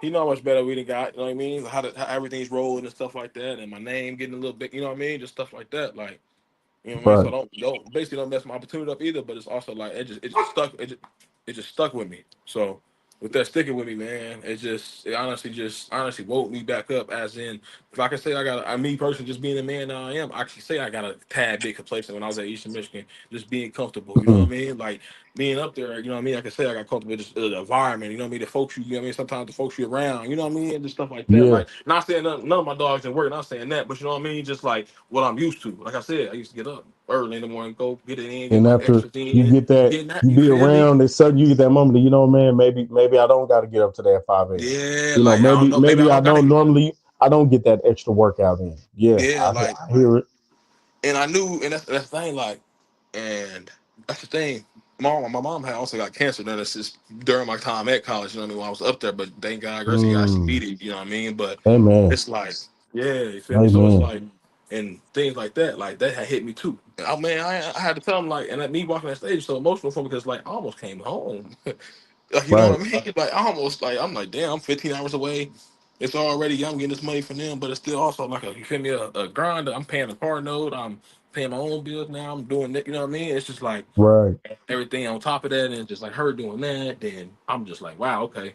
S2: He know how much better we done got. You know what I mean? How everything's rolling and stuff like that, and my name getting a little bit. You know what I mean? Just stuff like that. Like you know what I mean? So
S1: right.
S2: don't basically don't mess my opportunity up either. But it's also like it just stuck with me. So with that sticking with me, man, it honestly woke me back up. As in, if I can say me personally, just being the man that I am, I can say I got a tad bit complacent when I was at Eastern Michigan, just being comfortable. You know what I
S1: Mm,
S2: mean? Like being up there, you know what I mean? I can say I got comfortable with just the environment. You know what I mean? The folks you know what I mean? Sometimes the folks you around. You know what I mean? And just stuff like that.
S1: yeah.
S2: Like not saying none of my dogs didn't work. Not saying that, but you know what I mean? Just like what I'm used to. Like I said, I used to get up early in the morning, go get it in, get
S1: And
S2: my
S1: after
S2: extras
S1: you
S2: in,
S1: get that,
S2: getting that.
S1: you
S2: You
S1: be
S2: feel me?
S1: around, and suddenly you get that moment. That, man, maybe I don't got to get up to that 5 a.m.
S2: Yeah, like I don't
S1: Maybe
S2: know. Maybe I
S1: I
S2: don't got
S1: don't
S2: it.
S1: normally. I don't get that extra workout in. Yeah,
S2: Yeah, like,
S1: I hear it.
S2: and I knew, and that's the thing, like, and that's the thing. My mom had also got cancer. Then it's just during my time at college. You know what I mean? When I was up there, but thank God, grace of God, she
S1: Mm,
S2: beat it. You know what I mean? But
S1: amen.
S2: it's like, yeah, you feel me? So it's
S1: Amen.
S2: like, and things like that had hit me too. Oh man, I had to tell him like, and me walking that stage was so emotional for me because like I almost came home. Like, you know what
S1: Right,
S2: I mean? Like I almost like I'm like, damn, I'm 15 hours away. It's already I'm getting this money from them, but it's still also like you feel me a grind. I'm paying a car note. I'm paying my own bills now. I'm doing that. You know what I mean? It's just like
S1: right.
S2: everything on top of that, and just like her doing that. Then I'm just like, wow, okay.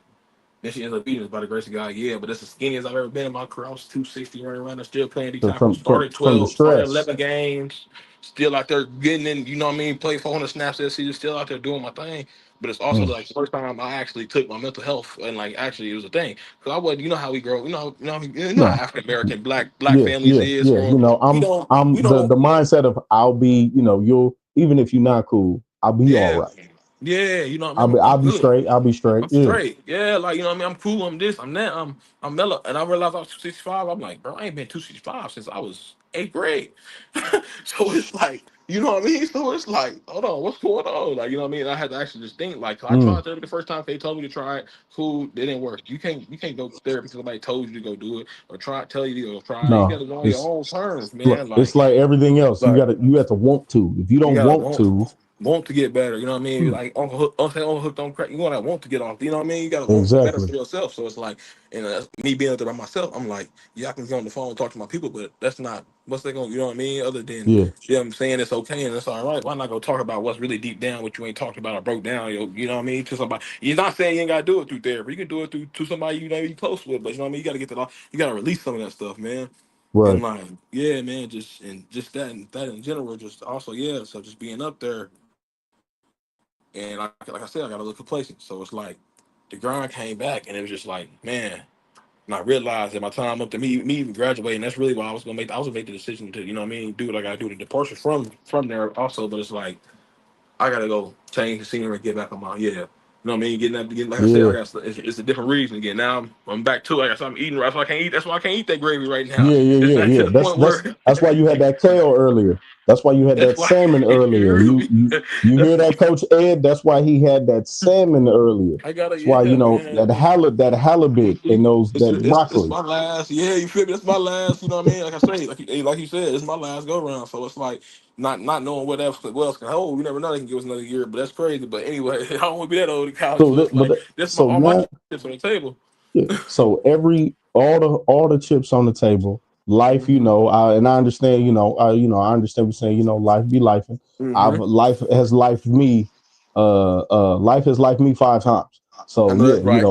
S2: Then she ends up beating us by the grace of God. Yeah, but that's as skinny as I've ever been in my career. I was 260 running around and still playing D
S1: So
S2: tackle.
S1: from the
S2: Started
S1: stress.
S2: 11 games. Still out there getting in. You know what I mean? Played 400 snaps that season. Still out there doing my thing. but it's also
S1: Mm.
S2: like the first time I actually took my mental health and like actually it was a thing because I wasn't. You know how we grow. You know how
S1: No.
S2: African American black
S1: Yeah,
S2: families
S1: yeah,
S2: is,
S1: yeah.
S2: or we don't
S1: I'm
S2: we
S1: the
S2: don't.
S1: mindset of I'll be, you'll even if you're not cool, I'll be all
S2: Yeah,
S1: right.
S2: yeah. You know what I
S1: I'll
S2: mean?
S1: be
S2: I'm
S1: I'll be
S2: good.
S1: straight. I'll be straight.
S2: I'm
S1: Yeah.
S2: straight. Yeah, like you know what I mean. I'm cool. I'm this. I'm that. I'm mellow. And I realized I was 265. I'm like, bro, I ain't been 265 since I was eighth grade. So it's like, you know what I mean. So it's like, hold on, what's going on? Like, you know what I mean. I had to actually just think. Like, I
S1: Mm.
S2: tried therapy the first time. They told me to try it. Cool, it didn't work. You can't go therapy because somebody told you to go do it or tell you to go try it. You got
S1: No,
S2: to go on your own terms,
S1: look,
S2: man.
S1: it's like everything else.
S2: Like
S1: You have to want to. If you
S2: you
S1: don't
S2: gotta
S1: want to,
S2: want to get better. You know what I mean?
S1: hmm,
S2: Like Uncle Hook don't crack. You gotta want to get off. You know what I mean? You gotta want for better for
S1: exactly.
S2: yourself. So it's like, and me being out there by myself, I'm like, yeah, I can get on the phone and talk to my people, but that's not what's they gonna. You know what I mean? Other than
S1: Yeah,
S2: them saying it's okay and it's all right. Why not go talk about what's really deep down, what you ain't talked about or broke down? You know what I mean? To somebody, you're not saying you ain't gotta do it through therapy. You can do it through to somebody you know you close with, but you know what I mean? You gotta get that off. You gotta release some of that stuff, man. And
S1: right.
S2: like, yeah, man, just that and that in general, just also, yeah. So just being up there, and like I said, I got a little complacent. So it's like the grind came back, and it was just like, man. And I realized that my time up to me even graduating, that's really why I was gonna make the decision to, you know what I mean, do what I gotta do. The departure from there also, but it's like I gotta go change the scenery and get back on my yeah. You know what I mean? Getting like I said, I
S1: Yeah,
S2: got it's a different reason again. Now I'm back to it. I got something eating right, so I can't eat. That's why I can't eat that gravy right now.
S1: yeah, yeah,
S2: It's
S1: yeah,
S2: back to
S1: yeah.
S2: the point where
S1: That's why you had that kale earlier. That's why you had
S2: that's
S1: that
S2: why
S1: salmon
S2: you
S1: earlier.
S2: hear me.
S1: You
S2: That's
S1: hear that, Coach Ed? That's why he had that salmon earlier.
S2: I gotta
S1: That's why
S2: yeah, man.
S1: that halibut and those that
S2: It's
S1: broccoli.
S2: my last. Yeah, you feel me? It's my last. You know what I mean? Like I say, like you said, it's my last go round. So it's like not knowing what else can hold. You never know they can give us another year, but that's crazy. But anyway, I don't want to be that old in college.
S1: So
S2: So
S1: that,
S2: it's like that's my
S1: so
S2: all my
S1: now
S2: chips on the table.
S1: yeah. So all the chips on the table, life,
S2: Mm-hmm.
S1: and I understand, I understand what you're saying, life be life.
S2: Mm-hmm.
S1: Life has life me 5 times.
S2: I
S1: So
S2: know
S1: yeah,
S2: that's right.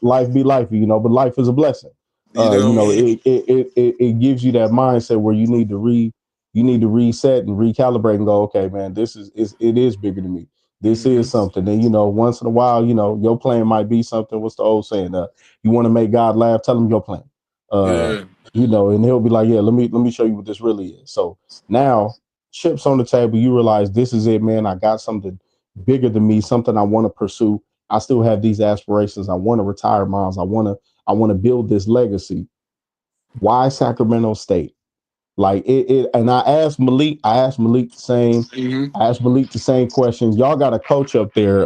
S1: life be life, but life is a blessing.
S2: You know what I mean?
S1: It gives you that mindset where you need to reset and recalibrate and go, okay, man, it is bigger than me. This
S2: Mm-hmm.
S1: is something. And once in a while, your plan might be something. What's the old saying? You want to make God laugh, tell him your plan. Uh,
S2: Yeah.
S1: and he'll be like, yeah, let me show you what this really is. So now chips on the table, you realize this is it, man. I got something bigger than me, something I want to pursue. I still have these aspirations. I want to retire, Miles. I want to build this legacy. Why Sacramento State? Like and
S2: Mm-hmm.
S1: I asked Malik the same question. Y'all got a coach up there,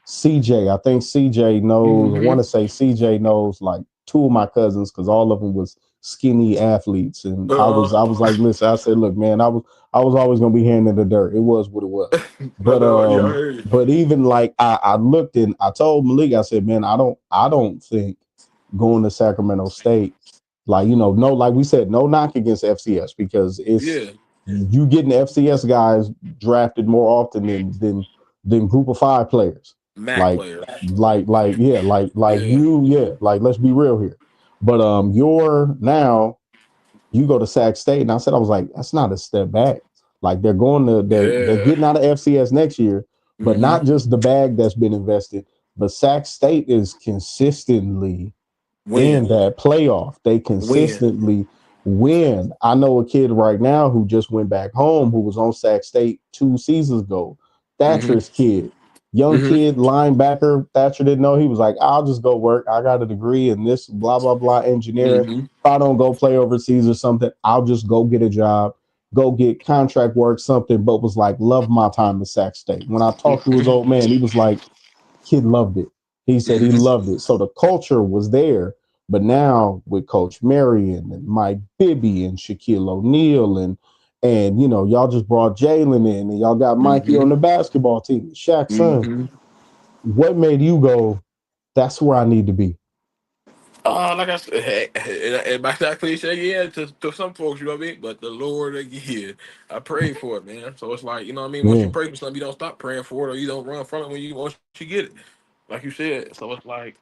S1: CJ. I think CJ knows, I want
S2: Mm-hmm.
S1: to say CJ knows like two of my cousins because all of them was skinny athletes. And I was like, listen, I said, look, man, I was always gonna be hand in the dirt. It was what it was.
S2: I
S1: But
S2: know. Yeah, I heard you.
S1: even like I looked and I told Malik, I said, man, I don't think going to Sacramento State, like, no, like we said, no knock against FCS because it's
S2: Yeah,
S1: you getting FCS guys drafted more often than group of five players.
S2: Mac
S1: Like
S2: players.
S1: yeah,
S2: Yeah.
S1: like let's be real here. But you're now you go to Sac State, and I was like, that's not a step back. Like they're
S2: Yeah.
S1: getting out of FCS next year, but
S2: Mm-hmm.
S1: not just the bag that's been invested, but Sac State is consistently in
S2: Win.
S1: that playoff. They
S2: Win.
S1: consistently win. I know a kid right now who just went back home who was on Sac State 2 seasons ago.
S2: Mm-hmm.
S1: Thatcher's kid, young
S2: Mm-hmm.
S1: kid, linebacker. Thatcher didn't know. He was like, I'll just go work. I got a degree in this, blah, blah, blah, engineering.
S2: Mm-hmm.
S1: If I don't go play overseas or something, I'll just go get a job, go get contract work, something, but was like, love my time at Sac State. When I talked to his old man, he was like, kid loved it. He said he
S2: Mm-hmm.
S1: loved it. So the culture was there. But now with Coach Marion and Mike Bibby and Shaquille O'Neal and y'all just brought Jalen in and y'all got Mikey on
S2: Mm-hmm.
S1: the basketball team, Shaq's son.
S2: Mm-hmm.
S1: What made you go, that's where I need to be?
S2: Like I said, hey, it might not cliche, yeah, to some folks, you know what I mean? But the Lord again, I prayed for it, man. So it's like, you know what I mean? Once you
S1: Yeah.
S2: pray for something, you don't stop praying for it or you don't run from it once you get it. Like you said. So it's like,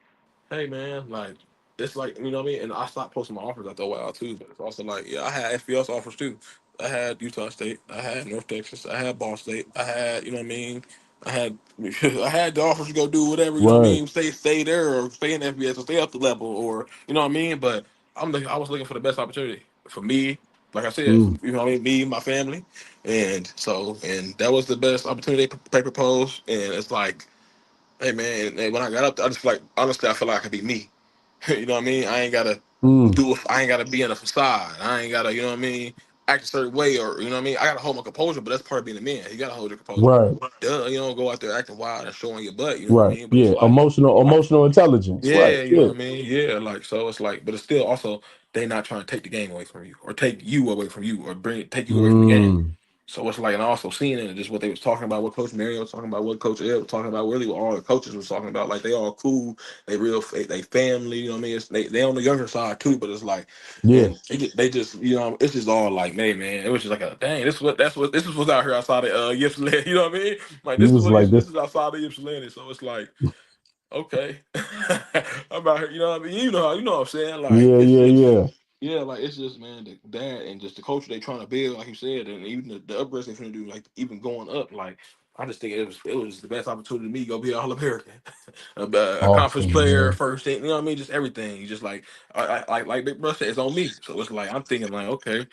S2: hey man, like it's like, you know what I mean? And I stopped posting my offers after a while too. But it's also like, yeah, I had FBS offers too. I had Utah State, I had North Texas, I had Ball State, I had, you know what I mean? I had I had the offers to go do whatever, you know what I
S1: Right.
S2: mean? Stay there or stay in FBS or stay up the level or you know what I mean? But I was looking for the best opportunity for me. Like I said, for,
S1: Mm.
S2: you know what I mean, me, my family, and that was the best opportunity they proposed. And it's like, hey man, and when I got up, I just feel like honestly, I feel like I could be me. You know what I mean? I ain't gotta
S1: Mm.
S2: do it. I ain't gotta be in a facade. I ain't gotta, you know what I mean, act a certain way or you know what I mean. I gotta hold my composure, but that's part of being a man. You gotta hold your composure.
S1: Right.
S2: Duh, you don't go out there acting wild and showing your butt. You know what I
S1: Right.
S2: mean? But it's
S1: Yeah.
S2: like,
S1: Emotional intelligence. Right.
S2: yeah, you know
S1: Yeah.
S2: what I mean. Yeah, like so it's like, but it's still also they not trying to take the game away from you or take you away from you or take you away from the game.
S1: Mm.
S2: So it's like, and also seeing it, just what they was talking about, what Coach Mario was talking about, what Coach Ed was talking about, really what all the coaches was talking about. Like they all cool, they real, they family. You know what I mean? It's, they on the younger side too, but it's like,
S1: Yeah.
S2: and they just, you know, it's just all like, man, it was just like, a, dang, this is what's out here outside of Ypsilanti. You know what I mean? Like
S1: You was like
S2: this
S1: this.
S2: is outside of Ypsilanti. So it's like, okay, I'm out here. You know what I mean? You know what I'm saying? Like
S1: Yeah.
S2: it's
S1: Yeah.
S2: just.
S1: Yeah.
S2: Yeah, like it's just man, that and just the culture they trying to build, like you said, and even the upgrades they finna do, like even going up, like I just think it was the best opportunity to me to go be an All American, a conference
S1: Awesome,
S2: player,
S1: man.
S2: first thing, you know what I mean, just everything. You just like Big Brother said, it's on me. So it's like I'm thinking like, okay,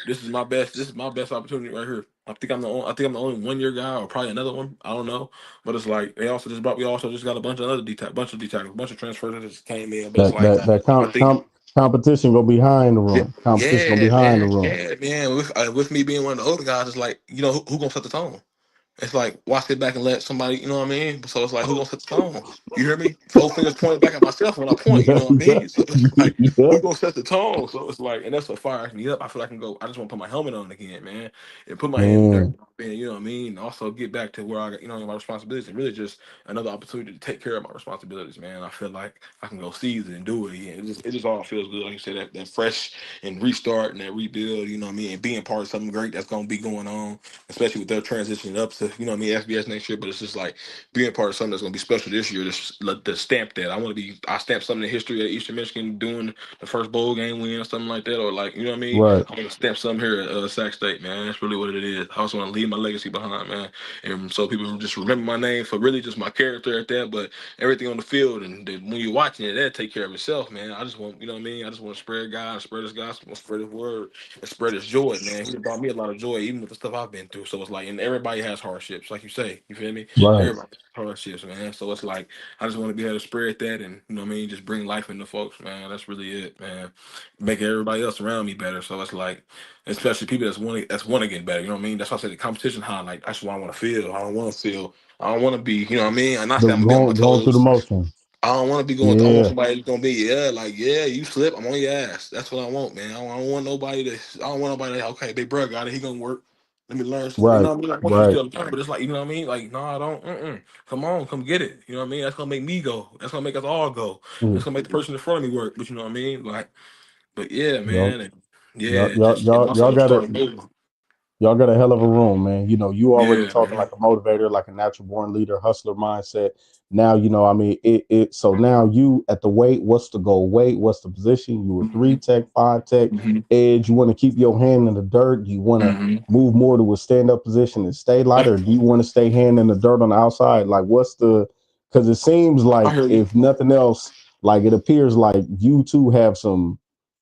S2: this is my best opportunity right here. I think I'm the only 1 year guy or probably another one. I don't know, but it's like we also just got a bunch of other a bunch of transfers that just came in, but it's like
S1: That
S2: I think.
S1: competition go behind the
S2: Yeah,
S1: room. Competition go
S2: yeah,
S1: behind the
S2: man,
S1: room.
S2: yeah, man. With me being one of the older guys, it's like you know who gonna set the tone. It's like why sit back and let somebody, you know what I mean? So it's like who gonna set the tone? You hear me? Four fingers pointed back at myself when I point. You
S1: Yeah.
S2: know what I
S1: Yeah.
S2: mean? So it's like
S1: Yeah.
S2: who gonna set the tone? So it's like, and that's what fires me up. I feel like I can go. I just want to put my helmet on again, man, and put my hand in there.
S1: Man.
S2: Man, you know what I mean? And also get back to where I got, you know, my responsibilities and really just another opportunity to take care of my responsibilities, man. I feel like I can go season and do it again. It just all feels good. Like you said, that fresh and restart and that rebuild, you know what I mean? And being part of something great that's gonna be going on, especially with their transitioning up to, you know what I mean, FBS next year. But it's just like being part of something that's gonna be special this year, to stamp that. I stamp something in history at Eastern Michigan doing the first bowl game win or something like that, or like, you know what I mean?
S1: Right.
S2: I'm gonna stamp something here at Sac State, man. That's really what it is. I also want to leave my legacy behind, man. And so people just remember my name for really just my character at that, but everything on the field and when you're watching it, that take care of itself, man. I just want, you know what I mean? I just want to spread God, spread His gospel, spread His word, and spread His joy, man. He brought me a lot of joy, even with the stuff I've been through. So it's like, and everybody has hardships, like you say. You feel me?
S1: Right.
S2: Everybody has hardships, man. So it's like I just want to be able to spread that, and you know what I mean, just bring life into folks, man. That's really it, man. Make everybody else around me better. So it's like, especially people that's want to get better. You know what I mean? That's why I said the competition high. Like that's what I want to feel. I don't want to feel. I don't want to be. You know what I mean? And I say I'm gonna be on my
S1: Going through the
S2: toes.
S1: motion.
S2: I don't want to be going. I want
S1: Yeah.
S2: somebody that's gonna be, yeah, like, yeah, you slip, I'm on your ass. That's what I want, man. I don't want nobody to. I don't want nobody to. Okay, big brother got it. He gonna work. Let me learn. You
S1: Right.
S2: know what I mean? I want you to
S1: Right.
S2: still learn, but it's like, you know what I mean? Like, no, I don't. Come on, come get it. You know what I mean? That's gonna make me go. That's gonna make us all go.
S1: Mm.
S2: That's gonna make the person in front of me work. But you know what I mean? Like, but yeah,
S1: Y'all,
S2: man. And yeah, just and also
S1: y'all
S2: to
S1: got it.
S2: start moving.
S1: Y'all got a hell of a room, man. You already
S2: Yeah,
S1: talking like
S2: man.
S1: a motivator, like a natural born leader, hustler mindset. Now, I mean, so now you at the weight, what's the goal weight? What's the position? You a three
S2: hmm
S1: tech, five tech,
S2: hmm
S1: edge. You want to keep your hand in the dirt? Do you want to
S2: hmm
S1: move more to a stand up position and stay lighter? Do you want to stay hand in the dirt on the outside? Like, because it seems
S2: I
S1: like
S2: hear you.
S1: if nothing else, like it appears like you two have some,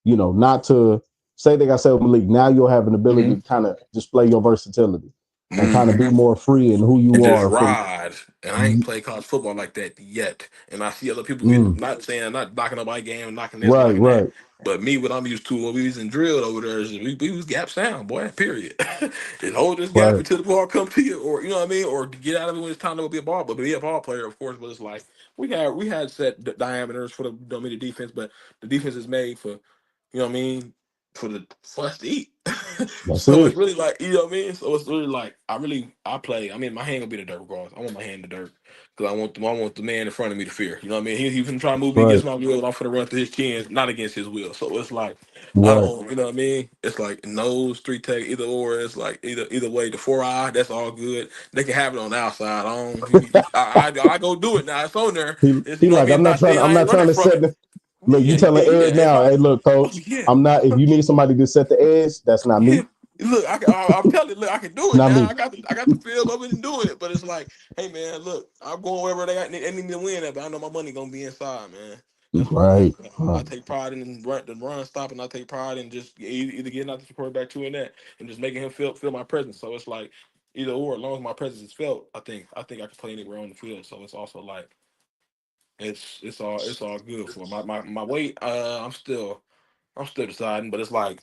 S1: not to say they got Self Malik, now you'll have an ability
S2: hmm
S1: to kind of display your versatility and kind of be
S2: hmm
S1: more free in who
S2: And
S1: you
S2: just
S1: are from.
S2: ride. And I ain't played college football like that yet. And I see other people getting,
S1: Mm,
S2: not saying, not knocking nobody game, knocking this,
S1: right,
S2: knocking that.
S1: right.
S2: But me, what I'm used to, what we was in drilled over there is we was gaps down, boy, period. And hold this gap
S1: Right.
S2: until the ball come to you, or you know what I mean, or get out of it when it's time to go be a ball, but be a ball player, of course. But it's like we had set diameters for the don't mean the defense, but the defense is made for, you know what I mean, for us to eat.
S1: That's
S2: So it's
S1: it.
S2: really like, you know what I mean? So it's really like I play. I mean, my hand gonna be the dirt regardless. I want my hand in the dirt because I want the man in front of me to fear. You know what I mean? He finna try to move me
S1: Right,
S2: against my will. I'm finna run through his chins, not against his will. So it's like I
S1: right.
S2: don't, you know what I mean? It's like nose, three tech, either or. It's like either way. The 4 eye, that's all good. They can have it on the outside. I don't. I go do it now. It's on there. It's,
S1: He
S2: you know what I
S1: like,
S2: mean? Not saying
S1: I'm
S2: I ain't
S1: not trying
S2: running
S1: to
S2: from
S1: set
S2: it.
S1: Look, you
S2: Yeah,
S1: telling
S2: yeah.
S1: Eric now, hey, look,
S2: Oh
S1: coach,
S2: yeah.
S1: I'm not. If you need somebody to set the edge, that's not
S2: Yeah.
S1: me.
S2: Look, I'm telling you, look, I can do it
S1: Not
S2: now.
S1: me.
S2: I got the feel of it and doing it. But it's like, hey man, look, I'm going wherever they need me to win at, but I know my money gonna be inside, man. That's what
S1: Right.
S2: I
S1: Right.
S2: take pride in the run stop, and I take pride in just either getting out the quarterback two and that, and just making him feel my presence. So it's like either or, as long as my presence is felt, I think I can play anywhere on the field. So it's also like it's all good for my weight. I'm still deciding, but it's like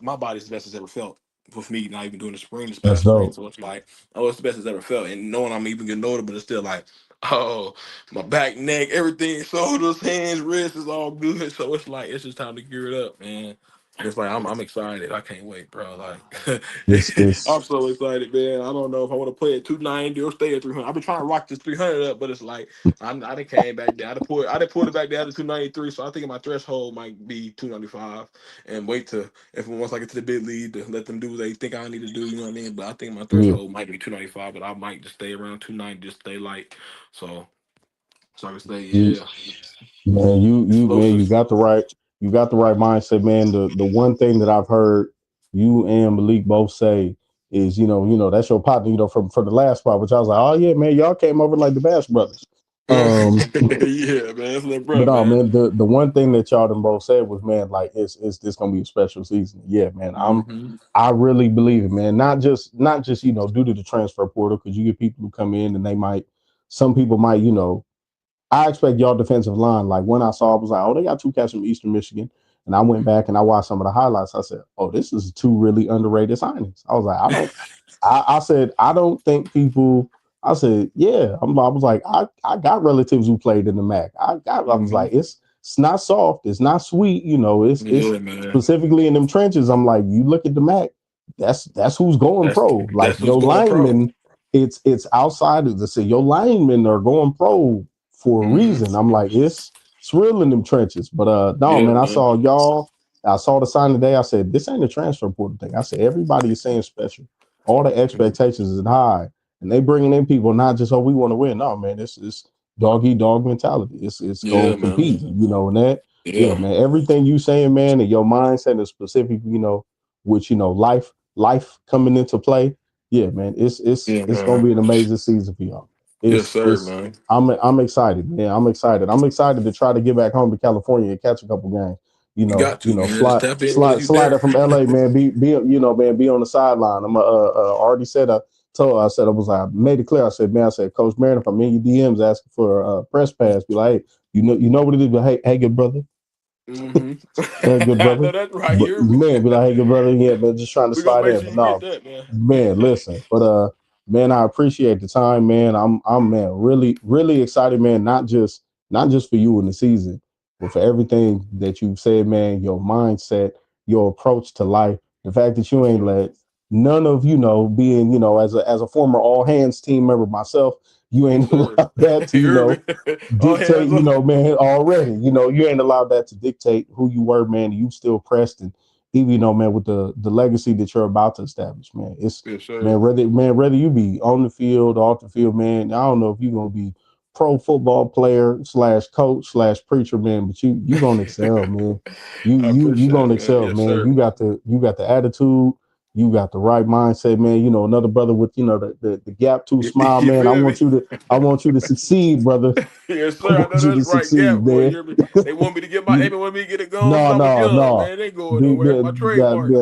S2: my body's the best it's ever felt with me not even doing the spring this
S1: That's
S2: past spring.
S1: dope.
S2: So it's like, oh, it's the best it's ever felt. And knowing I'm even getting older, but it's still like, oh, my back, neck, everything, shoulders, hands, wrists is all good. So it's like it's just time to gear it up, man. It's like I'm excited. I can't wait, bro. Like
S1: It's
S2: I'm so excited, man. I don't know if I want to play at 290 or stay at 300. I've been trying to rock this 300 up, but it's like I done came back down. I done pulled it back down to 293. So I think my threshold might be 295, and wait to if once I get to the big lead to let them do what they think I need to do. You know what I mean? But I think my
S1: yeah.
S2: threshold might be 295, but I might just stay around 290, just stay light. So so I can stay,
S1: You
S2: yeah,
S1: man,
S2: explosive.
S1: you got the right mindset, man. The one thing that I've heard you and Malik both say is, that's your partner, from the last spot, which I was like, oh yeah, man, y'all came over like the Bash Brothers. Um,
S2: Yeah, man, that's little
S1: but
S2: bro,
S1: no,
S2: man.
S1: man, the one thing that y'all them both said was, man, like it's this gonna be a special season. Yeah, man.
S2: Hmm.
S1: I really believe it, man. Not just due to the transfer portal, because you get people who come in and some people might, I expect y'all defensive line. Like when I saw, I was like, oh, they got two cats from Eastern Michigan. And I went back and I watched some of the highlights. I said, oh, this is two really underrated signings. I was like, I said, I don't think people, I said, yeah. I was like, I got relatives who played in the MAC. I was
S2: Hmm.
S1: like, it's not soft. It's not sweet. It's
S2: Yeah, man.
S1: specifically in them trenches. I'm like, you look at the MAC, that's who's going
S2: That's
S1: pro. Like
S2: that's who's
S1: your
S2: going pro.
S1: linemen, it's outside of the city. Your linemen are going pro for a
S2: Hmm.
S1: reason. I'm like, it's real in them trenches. But no,
S2: Yeah,
S1: man,
S2: man.
S1: I saw the sign today. I said, this ain't a transfer portal thing. I said, everybody is saying special. All the expectations is high. And they bringing in people, not just, oh, we want to win. No, man, it's dog eat dog mentality. It's
S2: Yeah,
S1: go
S2: man.
S1: compete, and that. Yeah,
S2: Yeah.
S1: man. Everything you saying, man, and your mindset is specific, which life coming into play. Yeah, man. It's
S2: Yeah,
S1: it's gonna
S2: man.
S1: be an amazing season for y'all.
S2: Yes,
S1: It's
S2: sir,
S1: it's
S2: man.
S1: I'm excited, man. I'm excited. I'm excited to try to get back home to California and catch a couple games.
S2: You got to, man. Just
S1: Slide
S2: tap in when
S1: slide
S2: you
S1: slide
S2: there.
S1: it from LA, man. Man, be on the sideline. I'm already said I said I was I made it clear. I said, man, I said, Coach Marion, if I'm in your DMs asking for a press pass, be like, hey, you know what it is, but hey, good brother.
S2: Hmm.
S1: Good
S2: I
S1: brother.
S2: know that's right.
S1: But
S2: You hear me?
S1: man, be like, hey, good brother, yeah, man, just trying to
S2: We're gonna
S1: slide
S2: make
S1: in.
S2: sure
S1: But
S2: you get
S1: no,
S2: that, man.
S1: man, listen. But man, I appreciate the time, man. I'm man, really, really excited, man. Not just for you in the season, but for everything that you've said, man, your mindset, your approach to life, the fact that you
S2: Yes,
S1: ain't
S2: sir.
S1: let none of, being, as a former all hands team member myself, you
S2: Yes,
S1: ain't
S2: sir.
S1: allowed that to,
S2: You hear me? Oh,
S1: dictate,
S2: hands up.
S1: man, already. You ain't allowed that to dictate who you were, man. You still pressed, and even, man, with the legacy that you're about to establish, man. It's
S2: Yes, sir.
S1: man, whether you be on the field, off the field, man. I don't know if you're gonna be pro football player slash coach slash preacher, man, but you gonna excel, man. You
S2: I
S1: you you
S2: appreciate
S1: gonna
S2: it, man.
S1: excel,
S2: Yes,
S1: man.
S2: sir.
S1: You got the attitude. You got the right mindset, man. Another brother with the gap tooth smile,
S2: You
S1: man. I
S2: feel me?
S1: want you to I want you to succeed, brother.
S2: Yes,
S1: I
S2: sir. I know
S1: want you to
S2: that's right.
S1: succeed,
S2: Gap, boy. You
S1: man.
S2: hear me? They want me to get it gone
S1: No,
S2: since I was
S1: no,
S2: young,
S1: no.
S2: man. They going nowhere. That's my trademark.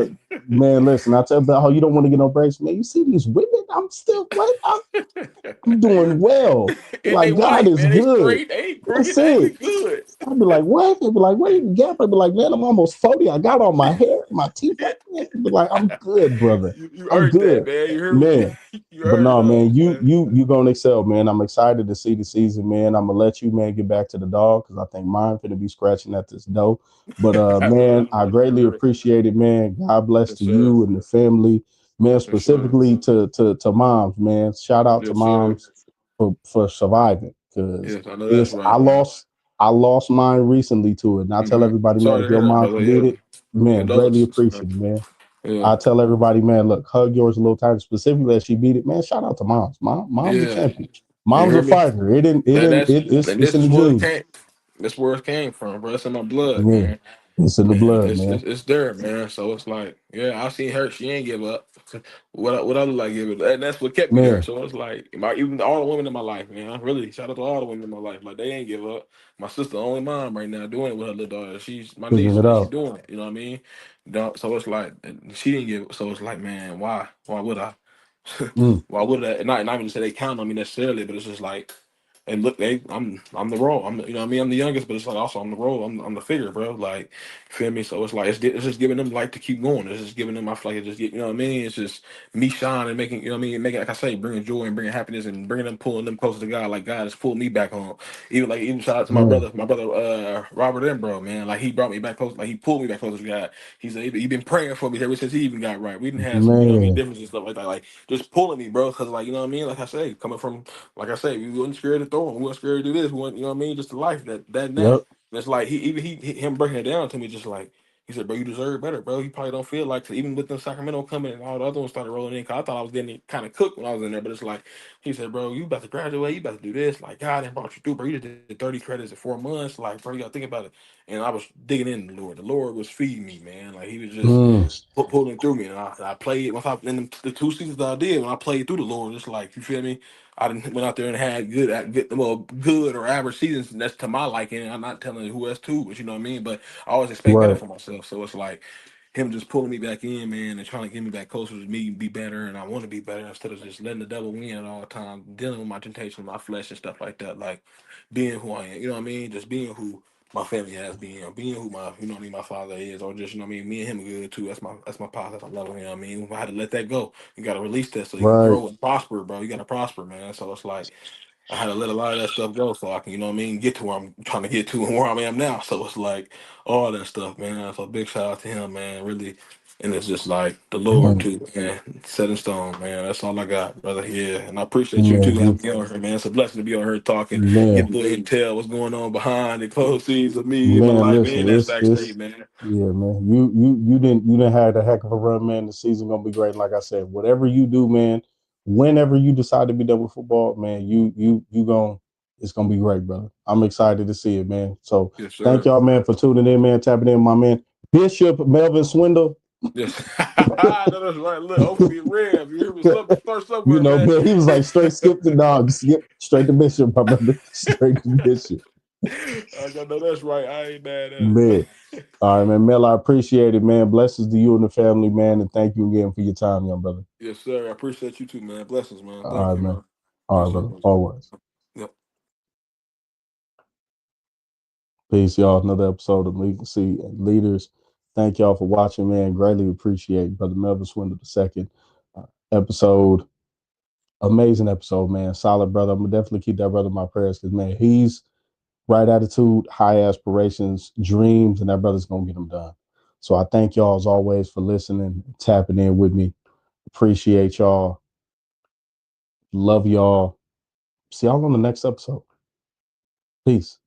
S1: Man, listen, I tell you how you don't want to get no breaks, man. You see these women? I'm still what? I'm doing well.
S2: And they
S1: Like God
S2: white,
S1: is
S2: man. They
S1: good.
S2: straight. They ain't crooked.
S1: That's
S2: They we
S1: it.
S2: good.
S1: I'd be like, what? They'd be like, where you gap? I'd be like, man, I'm almost 40. I got all my hair, my teeth.
S2: Yeah.
S1: I'd be like, I'm good, brother.
S2: You
S1: I'm
S2: earned that,
S1: good.
S2: man. You hear me?
S1: Man,
S2: You
S1: but
S2: earned it
S1: no,
S2: all,
S1: man, you
S2: man.
S1: you you gonna excel, man. I'm excited to see the season, man. I'm gonna let you, man, get back to the dog because I think mine gonna be scratching at this door. But
S2: I know
S1: man,
S2: that's
S1: I
S2: right. You
S1: greatly
S2: heard it.
S1: appreciate it, man. God bless
S2: Yes,
S1: to
S2: sir.
S1: you and the family, man.
S2: Yes, sir.
S1: Specifically to moms, man. Shout out to
S2: Yes, sir.
S1: moms for surviving because
S2: Yes, I know that's
S1: it's
S2: right, man.
S1: I lost mine recently to it, and I tell
S2: Hmm.
S1: everybody, man,
S2: Sorry
S1: if
S2: to hear
S1: your
S2: that,
S1: mom
S2: brother.
S1: did
S2: Yeah.
S1: it, man, greatly
S2: Condolences, man.
S1: appreciate it, man.
S2: Yeah.
S1: I tell everybody, man, look, hug yours a little tighter. Specifically, as she beat it, man. Shout out to moms. Mom's a
S2: Yeah.
S1: champion.
S2: You
S1: Mom's a
S2: hear me?
S1: fighter. It didn't. It
S2: And
S1: didn't.
S2: that's
S1: It's
S2: and
S1: it's
S2: this
S1: in the
S2: is what
S1: genes.
S2: came. That's where it came from, bro. It's in my blood,
S1: Yeah,
S2: man.
S1: it's in the
S2: And
S1: blood,
S2: it's,
S1: man.
S2: it's it's there, man. So it's like, yeah, I seen her. She ain't give up. What I look like give it, and that's what kept me there.
S1: Man,
S2: So it's like, even all the women in my life, man. Really, shout out to all the women in my life. Like they ain't give up. My sister, only mom right now, doing it with her little daughter. She's my niece,
S1: figuring it
S2: man. She
S1: out.
S2: doing it. You know what I mean? So it's like she didn't give. So it's like, man, why? Why would I?
S1: Mm,
S2: Why would I? Not even to say they count on me necessarily, but it's just like. And look, I'm the role. You know what I mean. I'm the youngest, but it's like also I'm the role. I'm the figure, bro. Like, feel me? So it's like it's just giving them light to keep going. It's just giving them. I feel like it just you know what I mean. It's just me shining, making you know what I mean, making like I say, bringing joy and bringing happiness and bringing them, pulling them closer to God. Like God has pulled me back home. Even shout out to
S1: man,
S2: my brother Robert and bro, man. Like he brought me back close. Like he pulled me back closer to God. He said he been praying for me ever since he even got right. We didn't have some you know what I mean
S1: man.
S2: differences and stuff like that. Like just pulling me, bro. Because like you know what I mean. Like I say, coming from like I say, we weren't scared to throw him. We weren't scared to do this. We weren't, you know what I mean? Just the life that and that.
S1: Yep.
S2: And it's like him breaking it down to me, just like he said, bro, you deserve better, bro. You probably don't feel like 'cause even with them Sacramento coming and all the other ones started rolling in. Cause I thought I was getting kind of cooked when I was in there, but it's like he said, bro, you about to graduate, you about to do this. Like God done brought you through, bro. You just did 30 credits in 4 months. Like, bro, you gotta think about it. And I was digging in the Lord. The Lord was feeding me, man. Like he was just
S1: Mm,
S2: pulling through me, and I played once I in the 2 seasons that I did when I played through the Lord. It's like you feel me. I didn't went out there and had good or average seasons. And that's to my liking. I'm not telling who else to, but you know what I mean. But I always expect better
S1: right.
S2: for myself. So it's like him just pulling me back in, man, and trying to get me back closer to me, be better, and I want to be better instead of just letting the devil win at all the time, dealing with my temptation, my flesh, and stuff like that. Like being who I am, you know what I mean? Just being who my family has been, being who my you know what I mean, my father is, or just you know what I mean. Me and him are good too. That's my pop. That's my love. You know what I mean? I had to let that go. You got to release that so you can
S1: Right.
S2: grow and prosper, bro. You got to prosper, man. So it's like I had to let a lot of that stuff go so I can, you know what I mean, get to where I'm trying to get to and where I am now. So it's like all that stuff, man. So big shout out to him, man. Really. And it's just like the Lord
S1: Man,
S2: too, man. Set in stone, man. That's all I got, brother. Yeah. And I appreciate you too
S1: man,
S2: having me on here, man. It's a blessing to be on here talking,
S1: man,
S2: getting a little intel what's going on behind the closed scenes of me and my
S1: man.
S2: life and
S1: Listen,
S2: that
S1: it's
S2: Sac
S1: it's
S2: State, man.
S1: yeah, man. You didn't have a heck of a run, man. The season gonna be great. Like I said, whatever you do, man. Whenever you decide to be done with football, man, you going it's gonna be great, brother. I'm excited to see it, man. So
S2: Yes,
S1: thank
S2: sir.
S1: y'all, man, for tuning in, man. Tapping in, my man Bishop Melvin Swindle.
S2: Yes. I know that's right. Look, hopefully rev. You hear me? Something start
S1: You
S2: somewhere,
S1: know,
S2: man.
S1: man, he was like straight skip the dog, skip straight to Bishop, my brother, straight to Bishop,
S2: I know that's right. I ain't mad at
S1: man.
S2: it.
S1: All right, man, Mel, I appreciate it, man. Blessings to you and the family, man, and thank you again for your time, young brother.
S2: Yes, sir. I appreciate you too, man. Blessings, man.
S1: All
S2: Thank
S1: right,
S2: you,
S1: man.
S2: man.
S1: All
S2: Yes,
S1: right,
S2: sir.
S1: brother. Always.
S2: Yep.
S1: Peace, y'all. Another episode of Legacy and Leaders. Thank y'all for watching, man. Greatly appreciate Brother Melvin Swindle the second episode. Amazing episode, man. Solid brother. I'm gonna definitely keep that brother in my prayers because man, he's right attitude, high aspirations, dreams, and that brother's gonna get them done. So I thank y'all as always for listening, tapping in with me. Appreciate y'all. Love y'all. See y'all on the next episode. Peace.